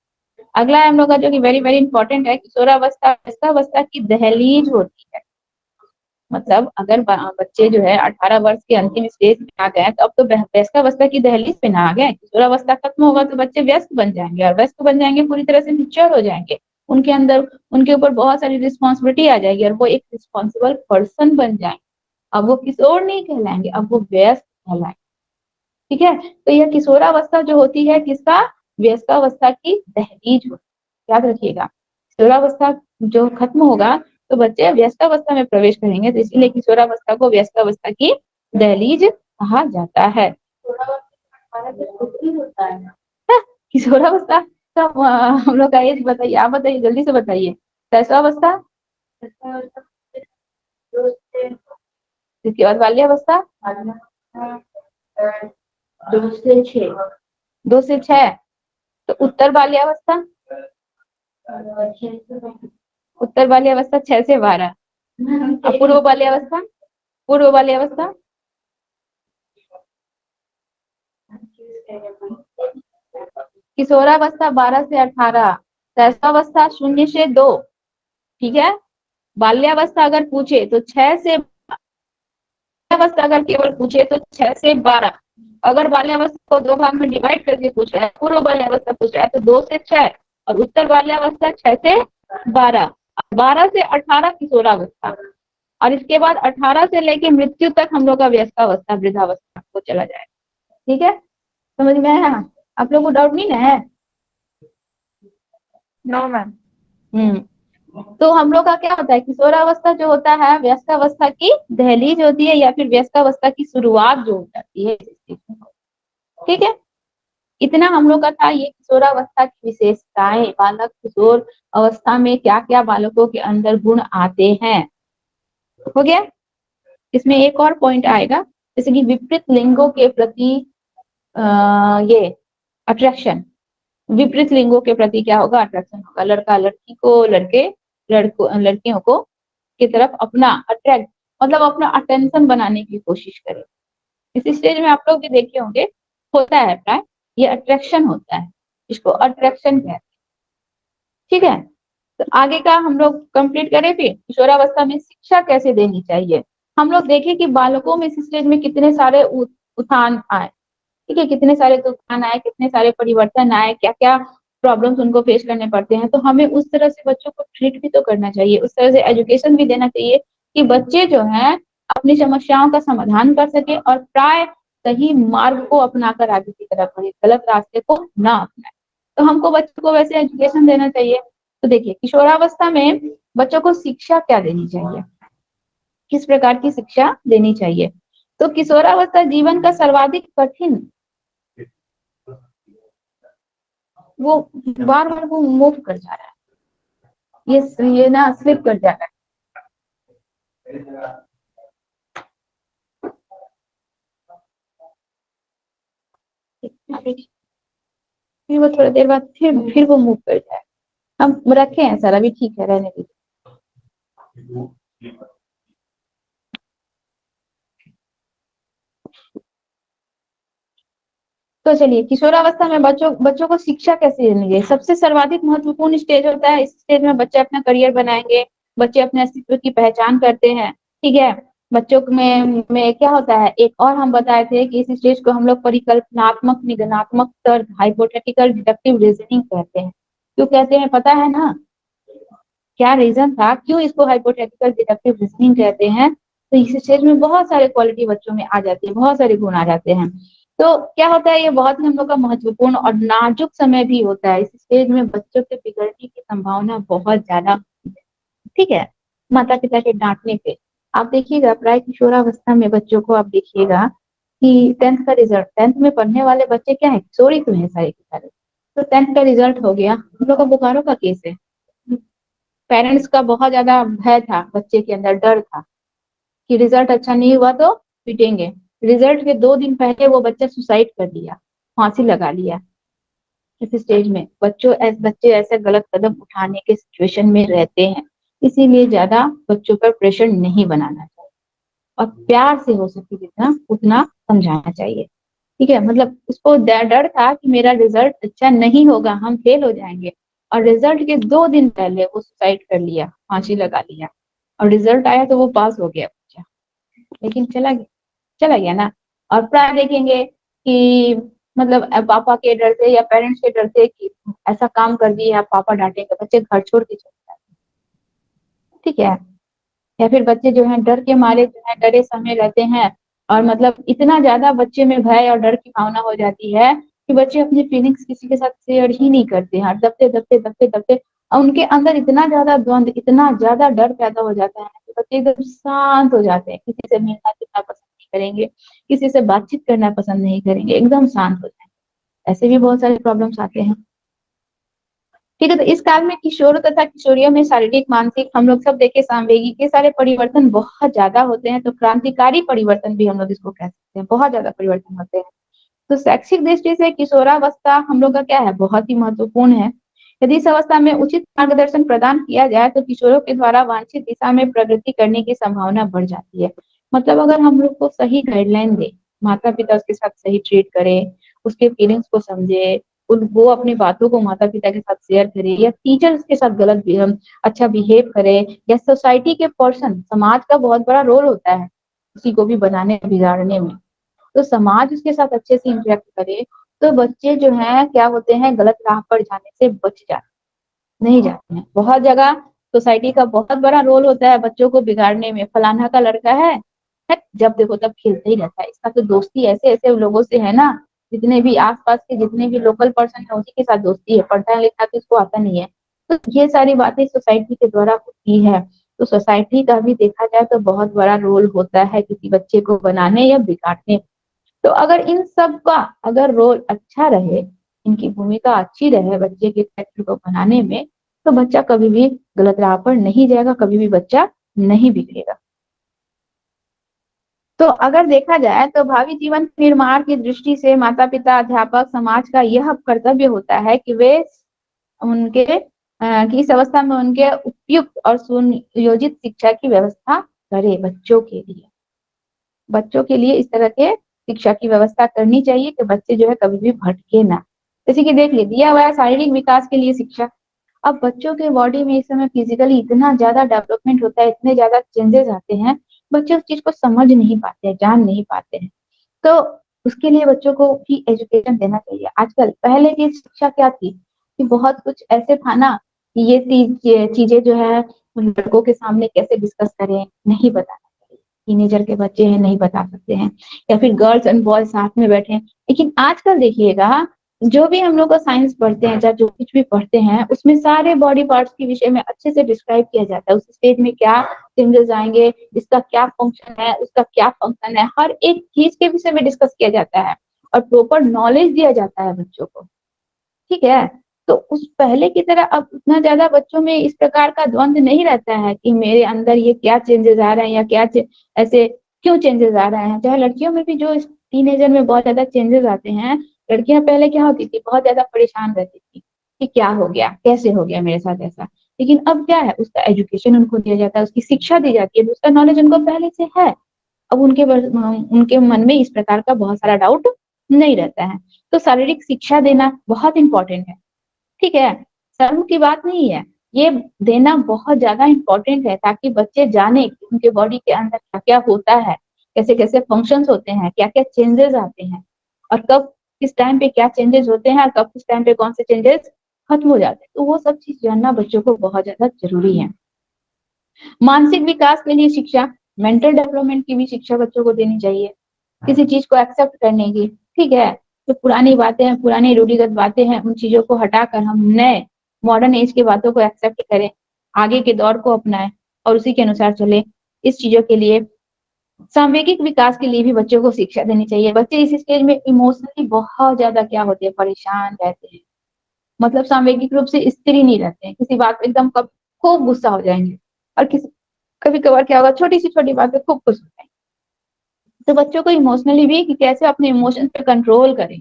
अगला है हम लोग का जो कि वेरी वेरी इंपॉर्टेंट है, किशोरावस्था, व्यस्तावस्था की दहलीज होती है। मतलब अगर बच्चे जो है 18 वर्ष के अंतिम स्टेज में आ गए, तो अब तो व्यस्तावस्था की दहलीज पे ना आ गए, किशोरावस्था खत्म होगा तो बच्चे व्यस्त बन जाएंगे, और व्यस्त बन जाएंगे पूरी तरह से मैच्योर हो जाएंगे, उनके अंदर, उनके ऊपर बहुत सारी रिस्पॉन्सिबिलिटी आ जाएगी, और वो एक रिस्पॉन्सिबल पर्सन बन जाएंगे। अब वो किशोर नहीं कहलाएंगे, अब वो व्यस्त कहलाएंगे। ठीक है, तो यह किशोरावस्था जो होती है किसका? व्यस्तावस्था की दहलीज होती है, याद रखिएगा। किशोरावस्था जो खत्म होगा तो बच्चे व्यस्तावस्था में प्रवेश करेंगे, तो इसीलिए किशोरावस्था को व्यस्तावस्था की दहलीज कहा जाता है। हाँ, किशोरावस्था का हम लोग का एज बताइए, आप बताइए, जल्दी से बताइए। शैशवावस्था, इसके बाद बाल्यावस्था, 2 से 6, 2 से 6, तो उत्तर बाल्यावस्था, उत्तर बाल्यावस्था 6 से 12, अपूर्व बाल्यावस्था, पूर्व बाल्यावस्था, किशोरावस्था 12 से 18, शैशवावस्था 0 से 2, ठीक है। बाल्यावस्था अगर पूछे तो 6 से, बाल्यावस्था अगर केवल पूछे तो 6 से 12, अगर बाल्यावस्था को 2 भाग में डिवाइड करके पूछ रहा है, पूर्व बाल्यावस्था पूछ रहा है, तो 2 से 6, और उत्तर बाल्यावस्था 6 से 12, 12 से 18 किशोरावस्था, और इसके बाद 18 से लेके मृत्यु तक हम लोग का व्यस्तावस्था, वृद्धावस्था को चला जाएगा। ठीक है, समझ में आया? आप लोग को डाउट नहीं ना है? No ma'am. तो हम लोग का क्या होता है, किशोरावस्था जो होता है व्यस्तावस्था की दहलीज होती है, या फिर व्यस्तावस्था की शुरुआत जो हो जाती है। ठीक है, इतना हम लोग का था ये किशोरावस्था की विशेषताएं, बालक किशोर अवस्था में क्या क्या बालकों के अंदर गुण आते हैं, हो गया। इसमें एक और पॉइंट आएगा, जैसे कि विपरीत लिंगों के प्रति ये अट्रैक्शन, विपरीत लिंगों के प्रति क्या होगा? अट्रैक्शन होगा। लड़का लड़की को, लड़कियों को की तरफ अपना अट्रैक्ट, मतलब अपना अटेंशन बनाने की कोशिश करे। इस स्टेज में आप लोग भी देखे होंगे, होता है प्राय, ये अट्रैक्शन होता है, इसको अट्रैक्शन कहते हैं। ठीक है। तो आगे का हम लोग कंप्लीट करें फिर किशोरावस्था में शिक्षा कैसे देनी चाहिए। हम लोग देखें कि बालकों में इस स्टेज में कितने सारे उत्थान आए, ठीक है, कितने सारे तूफान आए, कितने सारे परिवर्तन आए, क्या क्या प्रॉब्लम्स उनको फेस करने पड़ते हैं। तो हमें उस तरह से बच्चों को ट्रीट भी तो करना चाहिए, उस तरह से एजुकेशन भी देना चाहिए कि बच्चे जो हैं अपनी समस्याओं का समाधान कर सके और प्राय सही मार्ग को अपनाकर आगे की तरफ बढ़े, गलत रास्ते को ना अपनाए। तो हमको बच्चों को वैसे एजुकेशन देना चाहिए। तो देखिए किशोरावस्था में बच्चों को शिक्षा क्या देनी चाहिए, किस प्रकार की शिक्षा देनी चाहिए। तो किशोरावस्था जीवन का सर्वाधिक कठिन, वो बार बार वो मूव कर जा रहा है, ये ना स्लिप कर जा रहा है, फिर वो थोड़ी देर बाद फिर वो मूव कर जाए। हम रखे हैं सर, अभी ठीक है, रहने दीजिए। तो चलिए किशोरावस्था में बच्चों बच्चों को शिक्षा कैसे देनी चाहिए। सबसे सर्वाधिक महत्वपूर्ण स्टेज होता है, इस स्टेज में बच्चे अपना करियर बनाएंगे, बच्चे अपने अस्तित्व की पहचान करते हैं, ठीक है। बच्चों में क्या होता है, एक और हम बताए थे कि इस स्टेज को हम लोग परिकल्पनात्मक निगमनात्मक तर्क हाइपोथेटिकल डिडक्टिव रीजनिंग कहते हैं। क्यों कहते हैं पता है ना, क्या रीजन था क्यों इसको हाइपोथेटिकल डिडक्टिव रीजनिंग कहते हैं। तो इस स्टेज में बहुत सारे क्वालिटी बच्चों में आ जाती है, बहुत सारे गुण आ जाते हैं। तो क्या होता है, ये बहुत ही हम लोग का महत्वपूर्ण और नाजुक समय भी होता है। इस स्टेज में बच्चों के बिगड़ने की संभावना बहुत ज्यादा होती है, ठीक है, माता पिता के डांटने पे। आप देखिएगा प्राय किशोरावस्था में बच्चों को आप देखिएगा कि टेंथ का रिजल्ट, टेंथ में पढ़ने वाले बच्चे क्या है, किशोरी तो है सारे के सारे। तो टेंथ का रिजल्ट हो गया, हम लोग का बोकारो का केस है। पेरेंट्स का बहुत ज्यादा भय था, बच्चे के अंदर डर था कि रिजल्ट अच्छा नहीं हुआ तो पीटेंगे। रिजल्ट के 2 दिन पहले वो बच्चा सुसाइड कर लिया, फांसी लगा लिया। इस स्टेज में बच्चे ऐसे गलत कदम उठाने के सिचुएशन में रहते हैं। इसीलिए ज्यादा बच्चों पर प्रेशर नहीं बनाना चाहिए और प्यार से हो सके जितना उतना समझाना चाहिए, ठीक है। मतलब उसको डर था कि मेरा रिजल्ट अच्छा नहीं होगा, हम फेल हो जाएंगे, और रिजल्ट के 2 दिन पहले वो सुसाइड कर लिया, फांसी लगा लिया, और रिजल्ट आया तो वो पास हो गया बच्चा, लेकिन चला गया ना। और प्राय देखेंगे कि मतलब पापा के डर से या पेरेंट्स के डर से कि ऐसा काम कर दिए आप, पापा डांटेंगे, बच्चे घर छोड़ के चले जाते हैं, ठीक है। या फिर बच्चे जो है डर के मारे जो है डरे समय रहते हैं, और मतलब इतना ज्यादा बच्चे में भय और डर की भावना हो जाती है कि बच्चे अपनी फीलिंग्स किसी के साथ शेयर ही नहीं करते हैं, और दबते दबते दबते दबते और उनके अंदर इतना ज्यादा द्वंद, इतना ज्यादा डर पैदा हो जाता है कि बच्चे एकदम शांत हो जाते हैं, किसी से मिलना जुलना पसंद नहीं करेंगे, किसी से बातचीत करना पसंद नहीं करेंगे, एकदम शांत हो जाएंगे। ऐसे भी बहुत सारे प्रॉब्लम्स आते हैं, ठीक है। तो इस काल में किशोर तथा किशोरियों में शारीरिक मानसिक हम लोग सब देखे सामवेगी के सारे परिवर्तन बहुत ज्यादा होते हैं। तो क्रांतिकारी परिवर्तन भी हम लोग इसको कह सकते हैं, बहुत ज्यादा परिवर्तन होते हैं। तो शैक्षिक दृष्टि से किशोरावस्था हम लोग का क्या है, बहुत ही महत्वपूर्ण है। यदि इस अवस्था में उचित मार्गदर्शन प्रदान किया जाए तो किशोरों के द्वारा वांछित दिशा में प्रगति करने की संभावना बढ़ जाती है। मतलब अगर हम लोग को सही गाइडलाइन दे, माता पिता उसके साथ सही ट्रीट करे, उसके फीलिंग्स को समझे, वो अपनी बातों को माता पिता के साथ शेयर करे, या टीचर्स के साथ अच्छा बिहेव करे, या सोसाइटी के पर्सन, समाज का बहुत बड़ा रोल होता है किसी को भी बनाने बिगाड़ने में। तो समाज उसके साथ अच्छे से इंटरेक्ट करे तो बच्चे जो है क्या होते हैं, गलत राह पर जाने से बच जाते, नहीं जाते हैं। बहुत जगह सोसाइटी का बहुत बड़ा रोल होता है बच्चों को बिगाड़ने में। फलाना का लड़का है, जब देखो तब खेलते ही रहता है, इसका तो दोस्ती ऐसे ऐसे लोगों से है ना, जितने भी आसपास के जितने भी लोकल पर्सन है उसी के साथ दोस्ती है, पढ़ना लिखना तो इसको आता नहीं है। तो ये सारी बातें सोसाइटी के द्वारा होती है। तो सोसाइटी का भी देखा जाए तो बहुत बड़ा रोल होता है किसी बच्चे को बनाने या बिगाड़ने में। तो अगर इन सब का अगर रोल अच्छा रहे, इनकी भूमिका अच्छी रहे बच्चे के कैरेक्टर को बनाने में, तो बच्चा कभी भी गलत राह पर नहीं जाएगा, कभी भी बच्चा नहीं बिगड़ेगा। तो अगर देखा जाए तो भावी जीवन निर्माण की दृष्टि से माता पिता अध्यापक समाज का यह कर्तव्य होता है कि वे उनके कि इस अवस्था में उनके उपयुक्त और सुनियोजित शिक्षा की व्यवस्था करे बच्चों के लिए। बच्चों के लिए इस तरह के शिक्षा की व्यवस्था करनी चाहिए कि बच्चे जो है कभी भी भटके ना। जैसे कि देख लीजिए दिया हुआ है शारीरिक विकास के लिए शिक्षा। अब बच्चों के बॉडी में इस समय फिजिकली इतना ज्यादा डेवलपमेंट होता है, इतने ज्यादा चेंजेस आते हैं, बच्चे उस चीज को समझ नहीं पाते हैं, जान नहीं पाते हैं। तो उसके लिए बच्चों को भी एजुकेशन देना चाहिए। आजकल पहले की शिक्षा क्या थी कि बहुत कुछ ऐसे था ना कि ये चीजें जो है उन लड़कों के सामने कैसे डिस्कस करें, नहीं बताना चाहिए। टीनेजर के बच्चे हैं, नहीं बता सकते हैं, या फिर गर्ल्स एंड बॉयज साथ में बैठे हैं। लेकिन आजकल देखिएगा, जो भी हम लोग को साइंस पढ़ते हैं, चाहे जो कुछ भी पढ़ते हैं, उसमें सारे बॉडी पार्ट्स के विषय में अच्छे से डिस्क्राइब किया जाता है। उस स्टेज में क्या चेंजेस आएंगे, इसका क्या फंक्शन है, उसका क्या फंक्शन है, हर एक चीज के विषय में डिस्कस किया जाता है और प्रॉपर नॉलेज दिया जाता है बच्चों को। ठीक है। तो उस पहले की तरह अब उतना ज्यादा बच्चों में इस प्रकार का द्वंद नहीं रहता है कि मेरे अंदर ये क्या चेंजेस आ रहे हैं या ऐसे क्यों चेंजेस आ रहे हैं। चाहे लड़कियों में भी जो टीनेजर में बहुत ज्यादा चेंजेस आते हैं, लड़कियां पहले क्या होती थी, बहुत ज्यादा परेशान रहती थी कि क्या हो गया, कैसे हो गया मेरे साथ ऐसा। लेकिन अब क्या है, उसका एजुकेशन उनको दिया जाता है, उसकी शिक्षा दी जाती है, उसका नॉलेज उनको पहले से है। अब उनके मन में इस प्रकार का बहुत सारा डाउट नहीं रहता है। तो शारीरिक शिक्षा देना बहुत इंपॉर्टेंट है। ठीक है। शर्म की बात नहीं है, ये देना बहुत ज्यादा इंपॉर्टेंट है, ताकि बच्चे जाने कि उनके बॉडी के अंदर क्या क्या होता है, कैसे कैसे फंक्शंस होते हैं, क्या क्या चेंजेस आते हैं, और कब किस टाइम पे क्या चेंजेस होते हैं, कब किस टाइम पे कौन से चेंजेस खत्म हो जाते हैं। तो वो सब चीज जानना बच्चों को बहुत ज्यादा जरूरी है। मानसिक विकास के लिए शिक्षा, मेंटल डेवलपमेंट की भी शिक्षा बच्चों को देनी चाहिए, किसी चीज को एक्सेप्ट करने की। ठीक है। जो पुरानी बातें हैं, पुरानी रूढ़िगत बातें हैं, उन चीजों को हटाकर हम नए मॉडर्न एज की बातों को एक्सेप्ट करें, आगे के दौर को अपनाएं और उसी के अनुसार चले। इस चीजों के लिए सामूहिक विकास के लिए भी बच्चों को शिक्षा देनी चाहिए। बच्चे इस स्टेज में इमोशनली बहुत ज्यादा क्या होते हैं, परेशान रहते हैं। मतलब सामूहिक रूप से स्थिर ही नहीं रहते हैं, किसी बात पे एकदम कब खूब गुस्सा हो जाएंगे, और किसी कभी कभार क्या होगा, छोटी सी छोटी बात पे खूब खुश हो जाएंगे। तो बच्चों को इमोशनली भी कि कैसे अपने इमोशंस पे कंट्रोल करें।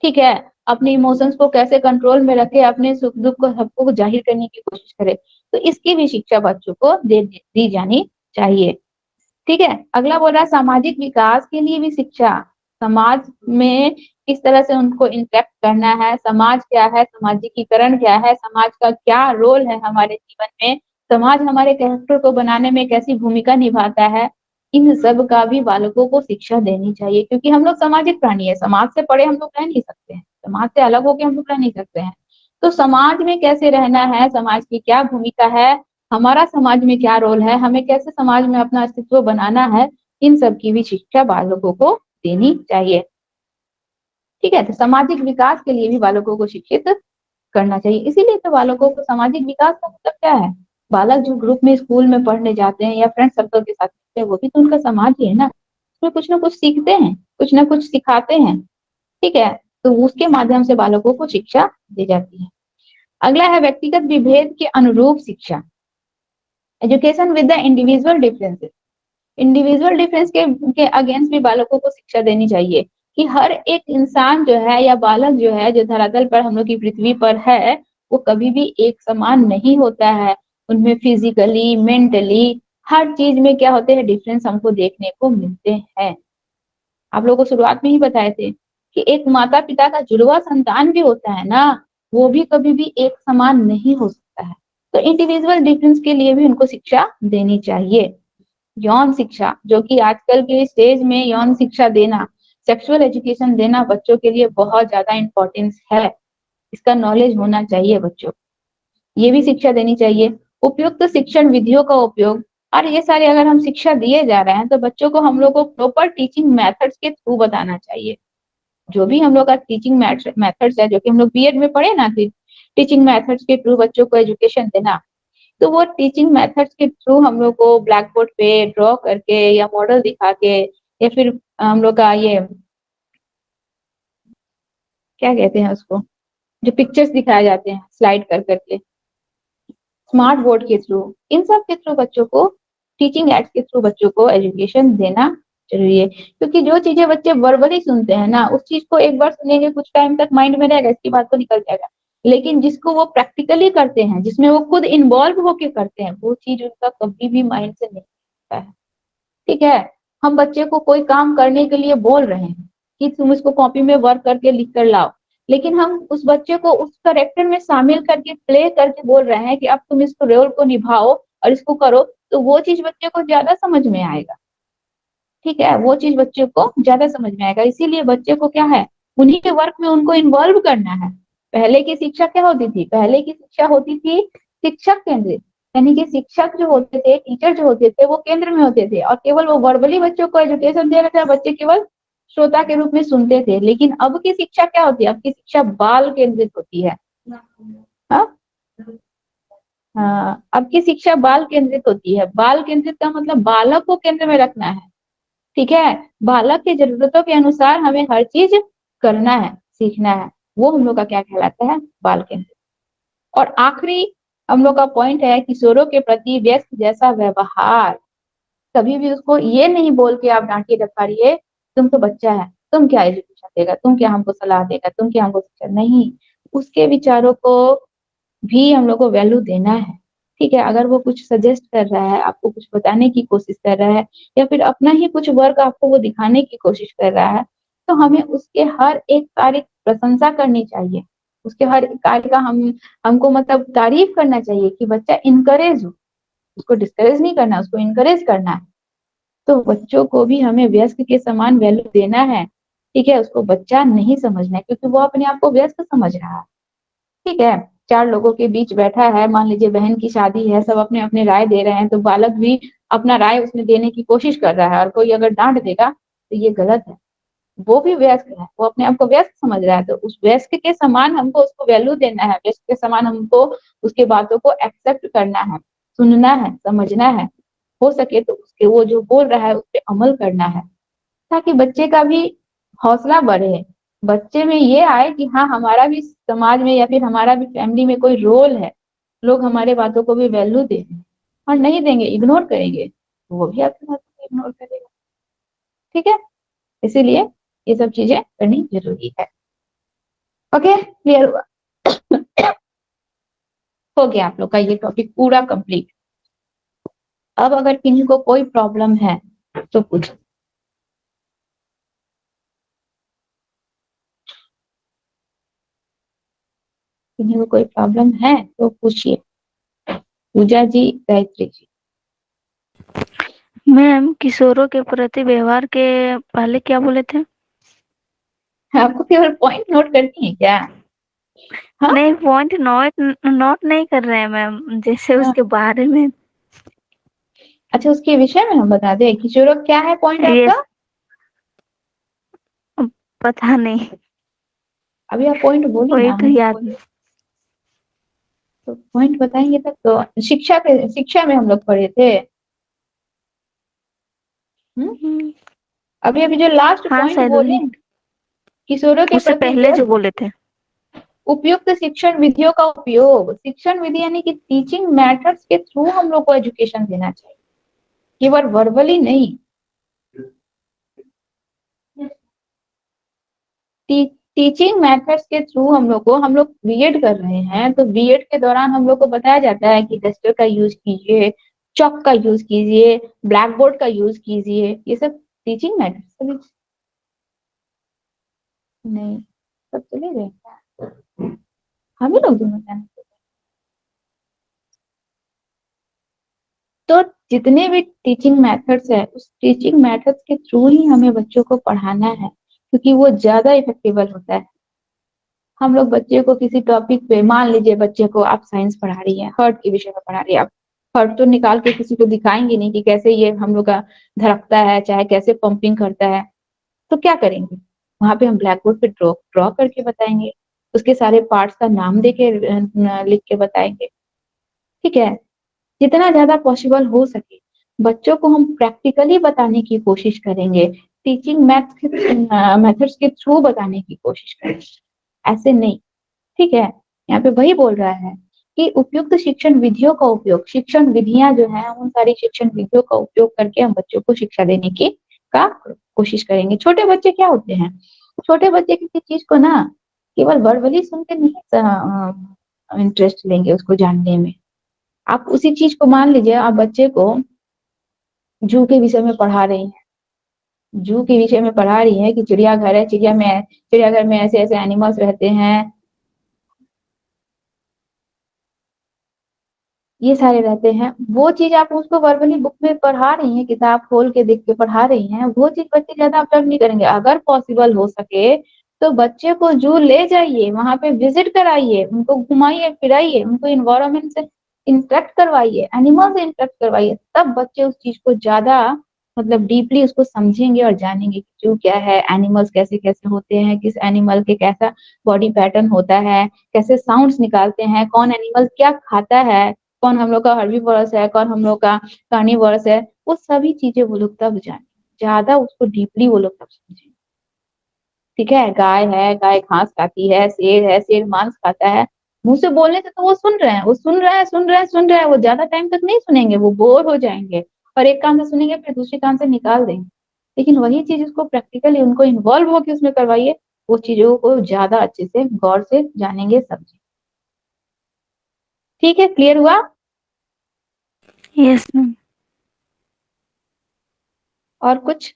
ठीक है। अपने इमोशंस को कैसे कंट्रोल में रखे, अपने सुख दुख को सबको जाहिर करने की कोशिश करे। तो इसकी भी शिक्षा बच्चों को दी जानी चाहिए। ठीक है। अगला बोल रहा है सामाजिक विकास के लिए भी शिक्षा। समाज में किस तरह से उनको इंटरेक्ट करना है, समाज क्या है, सामाजिकीकरण क्या है, समाज का क्या रोल है हमारे जीवन में, समाज हमारे कैरेक्टर को बनाने में कैसी भूमिका निभाता है, इन सब का भी बालकों को शिक्षा देनी चाहिए। क्योंकि हम लोग सामाजिक प्राणी है, समाज से परे हम लोग रह नहीं सकते हैं, समाज से अलग होकर हम लोग रह नहीं सकते हैं। तो समाज में कैसे रहना है, समाज की क्या भूमिका है, हमारा समाज में क्या रोल है, हमें कैसे समाज में अपना अस्तित्व बनाना है, इन सब की भी शिक्षा बालकों को देनी चाहिए। ठीक है। तो सामाजिक विकास के लिए भी बालकों को शिक्षित करना चाहिए। इसीलिए तो बालकों को सामाजिक विकास का मतलब क्या है, बालक जो ग्रुप में स्कूल में पढ़ने जाते हैं या फ्रेंड सर्कल के साथ रहते हैं, वो भी तो उनका समाज ही है ना। उसमें कुछ ना कुछ सीखते हैं, कुछ ना कुछ सिखाते हैं। ठीक है। तो उसके माध्यम से बालकों को शिक्षा दी जाती है। अगला है व्यक्तिगत विभेद के अनुरूप शिक्षा, education with the individual differences. Individual difference के अगेंस्ट भी बालकों को शिक्षा देनी चाहिए कि हर एक इंसान जो है या बालक जो है, जो धरातल पर हम लोग की पृथ्वी पर है, वो कभी भी एक समान नहीं होता है। उनमें फिजिकली, मेंटली, हर चीज में क्या होते हैं, डिफरेंस हमको देखने को मिलते हैं। आप लोगों को शुरुआत में ही बताए थे कि एक माता पिता का जुड़वा संतान भी होता है ना, वो भी कभी भी एक समान नहीं हो सकता है। तो इंडिविजुअल डिफरेंस के लिए भी उनको शिक्षा देनी चाहिए। यौन शिक्षा, जो कि आजकल के स्टेज में यौन शिक्षा देना, सेक्सुअल एजुकेशन देना बच्चों के लिए बहुत ज्यादा इंपॉर्टेंस है। इसका नॉलेज होना चाहिए बच्चों को, ये भी शिक्षा देनी चाहिए। उपयुक्त शिक्षण विधियों का उपयोग, और ये सारे अगर हम शिक्षा दिए जा रहे हैं तो बच्चों को हम लोग को प्रॉपर टीचिंग मेथड्स के थ्रू बताना चाहिए। जो भी हम लोग का टीचिंग मेथड्स है, जो कि हम लोग बीएड में पढ़े ना, टीचिंग मेथड्स के थ्रू बच्चों को एजुकेशन देना, तो वो टीचिंग मेथड्स के थ्रू हम लोग को ब्लैक बोर्ड पे ड्रॉ करके या मॉडल दिखा के, या फिर हम लोग का ये क्या कहते हैं उसको, जो पिक्चर्स दिखाए जाते हैं स्लाइड कर करके, स्मार्ट बोर्ड के थ्रू, इन सब के थ्रू बच्चों को, टीचिंग एड्स के थ्रू बच्चों को एजुकेशन देना जरूरी है। क्योंकि जो चीजें बच्चे वर्बली सुनते हैं ना, उस चीज को एक बार सुनेंगे, कुछ टाइम तक माइंड में रहेगा, इसकी बात तो निकल जाएगा। लेकिन जिसको वो प्रैक्टिकली करते हैं, जिसमें वो खुद इन्वॉल्व होके करते हैं, वो चीज उनका कभी भी माइंड से नहीं निकलता है। ठीक है। हम बच्चे को कोई काम करने के लिए बोल रहे हैं कि तुम इसको कॉपी में वर्क करके लिख कर लाओ, लेकिन हम उस बच्चे को उस कैरेक्टर में शामिल करके प्ले करके बोल रहे हैं कि अब तुम इस रोल को निभाओ और इसको करो, तो वो चीज बच्चे को ज्यादा समझ में आएगा। ठीक है, वो चीज बच्चे को ज्यादा समझ में आएगा। इसीलिए बच्चे को क्या है, उन्हीं के वर्क में उनको इन्वॉल्व करना है। पहले की शिक्षा क्या होती थी, पहले की शिक्षा होती थी शिक्षक केंद्रित, यानी कि शिक्षक जो होते थे, टीचर जो होते थे, वो केंद्र में होते थे और केवल वो वर्बली बच्चों को एजुकेशन दे रहे थे, बच्चे केवल श्रोता के रूप में सुनते थे। लेकिन अब की शिक्षा क्या होती है, अब की शिक्षा बाल केंद्रित होती है। हाँ, हाँ, अब की शिक्षा बाल केंद्रित होती है। बाल केंद्रित का मतलब बालक को केंद्र में रखना है। ठीक है, बालक की जरूरतों के अनुसार हमें हर चीज करना है, सीखना है। वो हम लोग का क्या कहलाता है, बाल केंद्रित। और आखिरी हम लोग का पॉइंट है किशोरों के प्रति व्यस्त जैसा व्यवहार। कभी भी उसको ये नहीं बोल के आप डांटिए डफारिए, तुम तो बच्चा है, तुम क्या एजुकेशन देगा, तुम क्या हमको सलाह देगा, तुम क्या हमको शिक्षा, नहीं। उसके विचारों को भी हम लोग को वैल्यू देना है। ठीक है, अगर वो कुछ सजेस्ट कर रहा है, आपको कुछ बताने की कोशिश कर रहा है, या फिर अपना ही कुछ वर्क आपको वो दिखाने की कोशिश कर रहा है, तो हमें उसके हर एक कार्य की प्रशंसा करनी चाहिए। उसके हर एक कार्य का हमको मतलब तारीफ करना चाहिए कि बच्चा इनकरेज हो। उसको डिस्करेज नहीं करना, उसको इनकरेज करना है। तो बच्चों को भी हमें वयस्क के समान वैल्यू देना है। ठीक है, उसको बच्चा नहीं समझना है, क्योंकि वो अपने आप को व्यस्त समझ रहा है। ठीक है, चार लोगों के बीच बैठा है, मान लीजिए बहन की शादी है, सब अपने अपने राय दे रहे हैं, तो बालक भी अपना राय उसमें देने की कोशिश कर रहा है, और कोई अगर डांट देगा तो ये गलत है। वो भी व्यस्क है, वो अपने आप को व्यस्क समझ रहा है, तो उस व्यस्क के समान हमको उसको वैल्यू देना है, व्यस्क के समान हमको उसके बातों को एक्सेप्ट करना है, सुनना है, समझना है। हो सके तो उसके वो जो बोल रहा है उस पर अमल करना है, ताकि बच्चे का भी हौसला बढ़े। बच्चे में ये आए कि हाँ, हमारा भी समाज में या फिर हमारा भी फैमिली में कोई रोल है, लोग हमारे बातों को भी वैल्यू दे रहे हैं। और नहीं देंगे, इग्नोर करेंगे, तो वो भी आपकी बातों को इग्नोर करेगा। ठीक है, इसीलिए ये सब चीजें करनी जरूरी है। ओके, क्लियर हुआ? हो गया आप लोग का ये टॉपिक पूरा कंप्लीट। अब अगर किन्हीं को कोई प्रॉब्लम है तो पूछो। किन्हीं को कोई प्रॉब्लम है तो पूछिए। पूजा जी, गायत्री जी। मैम, किशोरों के प्रति व्यवहार के पहले क्या बोले थे? आपको केवल पॉइंट नोट करनी है क्या? हाँ, नहीं, पॉइंट नोट नोट नहीं कर रहे हैं मैम, जैसे हाँ। उसके बारे में। अच्छा, उसके विषय में हम बता दें किशोरों क्या है पॉइंट ये आपका? पता नहीं, अभी आप पॉइंट बोली वही ना, तो हम याद नहीं। बोले तो पॉइंट बताएंगे तब तो। शिक्षा में हम लोग पढ़े थे। हम्म, अभी अभी जो लास्ट हाँ, पॉइंट शायद बोले, वही। किशोरों के उससे प्रति पहले जो बोले थे। उपयुक्त शिक्षण विधियों का उपयोग। शिक्षण विधि यानी कि टीचिंग मेथड्स के थ्रू हम लोग को एजुकेशन देना चाहिए, केवल वर्बली नहीं। टीचिंग मेथड्स के थ्रू हम लोग बीएड कर रहे हैं, तो बीएड के दौरान हम लोग को बताया जाता है कि डस्टर का यूज कीजिए, चॉक का यूज कीजिए, ब्लैक बोर्ड का यूज कीजिए। ये सब टीचिंग मेथड्स नहीं, सब चले गए क्या? हम ही लोग दोनों जाने। तो जितने भी टीचिंग मेथड्स है, उस टीचिंग मेथड्स के थ्रू ही हमें बच्चों को पढ़ाना है, क्योंकि वो ज्यादा इफेक्टिबल होता है। हम लोग बच्चे को किसी टॉपिक पे, मान लीजिए बच्चे को आप साइंस पढ़ा रही है, हर्ट के विषय में पढ़ा रही है, आप हर्ट तो निकाल के किसी को दिखाएंगे नहीं कि कैसे ये हम लोग का धड़कता है, चाहे कैसे पंपिंग करता है। तो क्या करेंगे, वहां पे हम ब्लैक बोर्ड पे ड्रॉ ड्रॉ करके बताएंगे, उसके सारे पार्ट्स का नाम दे के लिख के बताएंगे। ठीक है, जितना ज्यादा पॉसिबल हो सके बच्चों को हम प्रैक्टिकली बताने की कोशिश करेंगे, टीचिंग मेथड्स के थ्रू बताने की कोशिश करेंगे, ऐसे नहीं। ठीक है, यहाँ पे वही बोल रहा है कि उपयुक्त शिक्षण विधियों का उपयोग, शिक्षण विधियां जो है उन सारी शिक्षण विधियों का उपयोग करके हम बच्चों को शिक्षा देने की का कोशिश करेंगे। छोटे बच्चे क्या होते हैं, छोटे बच्चे किसी चीज को ना केवल वर्बली सुन के नहीं इंटरेस्ट लेंगे उसको जानने में। आप उसी चीज को मान लीजिए, आप बच्चे को जू के विषय में पढ़ा रही हैं, जू के विषय में पढ़ा रही है कि चिड़ियाघर है, चिड़ियाघर में ऐसे-ऐसे एनिमल्स रहते हैं। ये सारे रहते हैं, वो चीज़ आप उसको वर्बली बुक में पढ़ा रही हैं, किताब खोल के देख के पढ़ा रही हैं, वो चीज़ बच्चे ज़्यादा ऑब्ज़र्व नहीं करेंगे। अगर पॉसिबल हो सके, तो बच्चे को ज़ू ले जाइए, वहाँ पे विज़िट कराइए, उनको घुमाइए-फिराइए, उनको एनवायरनमेंट से इंटरेक्ट करवाइए, एनिमल से इंटरेक्ट करवाइए, तब बच्चे उस चीज़ को ज़्यादा मतलब डीपली उसको समझेंगे और जानेंगे कि ज़ू क्या है, एनिमल्स कैसे-कैसे होते हैं, किस एनिमल के कैसा बॉडी पैटर्न होता है, कैसे साउंड्स निकालते हैं, कौन एनिमल क्या खाता है, कौन हम लोग का हर्बीवोरस है, कौन हम लोग का कार्निवोरस है, वो सभी चीज़ें वो लोग तब जानेंगे। ज़्यादा उसको डीपली वो लोग तब समझेंगे। ठीक है? गाय घास खाती है, शेर मांस खाता है। मुँह से बोलने से तो वो सुन रहे हैं, वो सुन रहे हैं, सुन रहे हैं, सुन रहे हैं, वो ज़्यादा टाइम तक नहीं सुनेंगे, वो बोर हो जाएँगे और एक कान से सुनेंगे फिर दूसरे कान से निकाल देंगे। लेकिन वही चीज़ उसको प्रैक्टिकली उनको इन्वॉल्व होके उसमें करवाइए, वो चीज़ों को ज़्यादा अच्छे से गौर से जानेंगे, समझेंगे। ठीक है, क्लियर हुआ? Yes ma'am. और कुछ?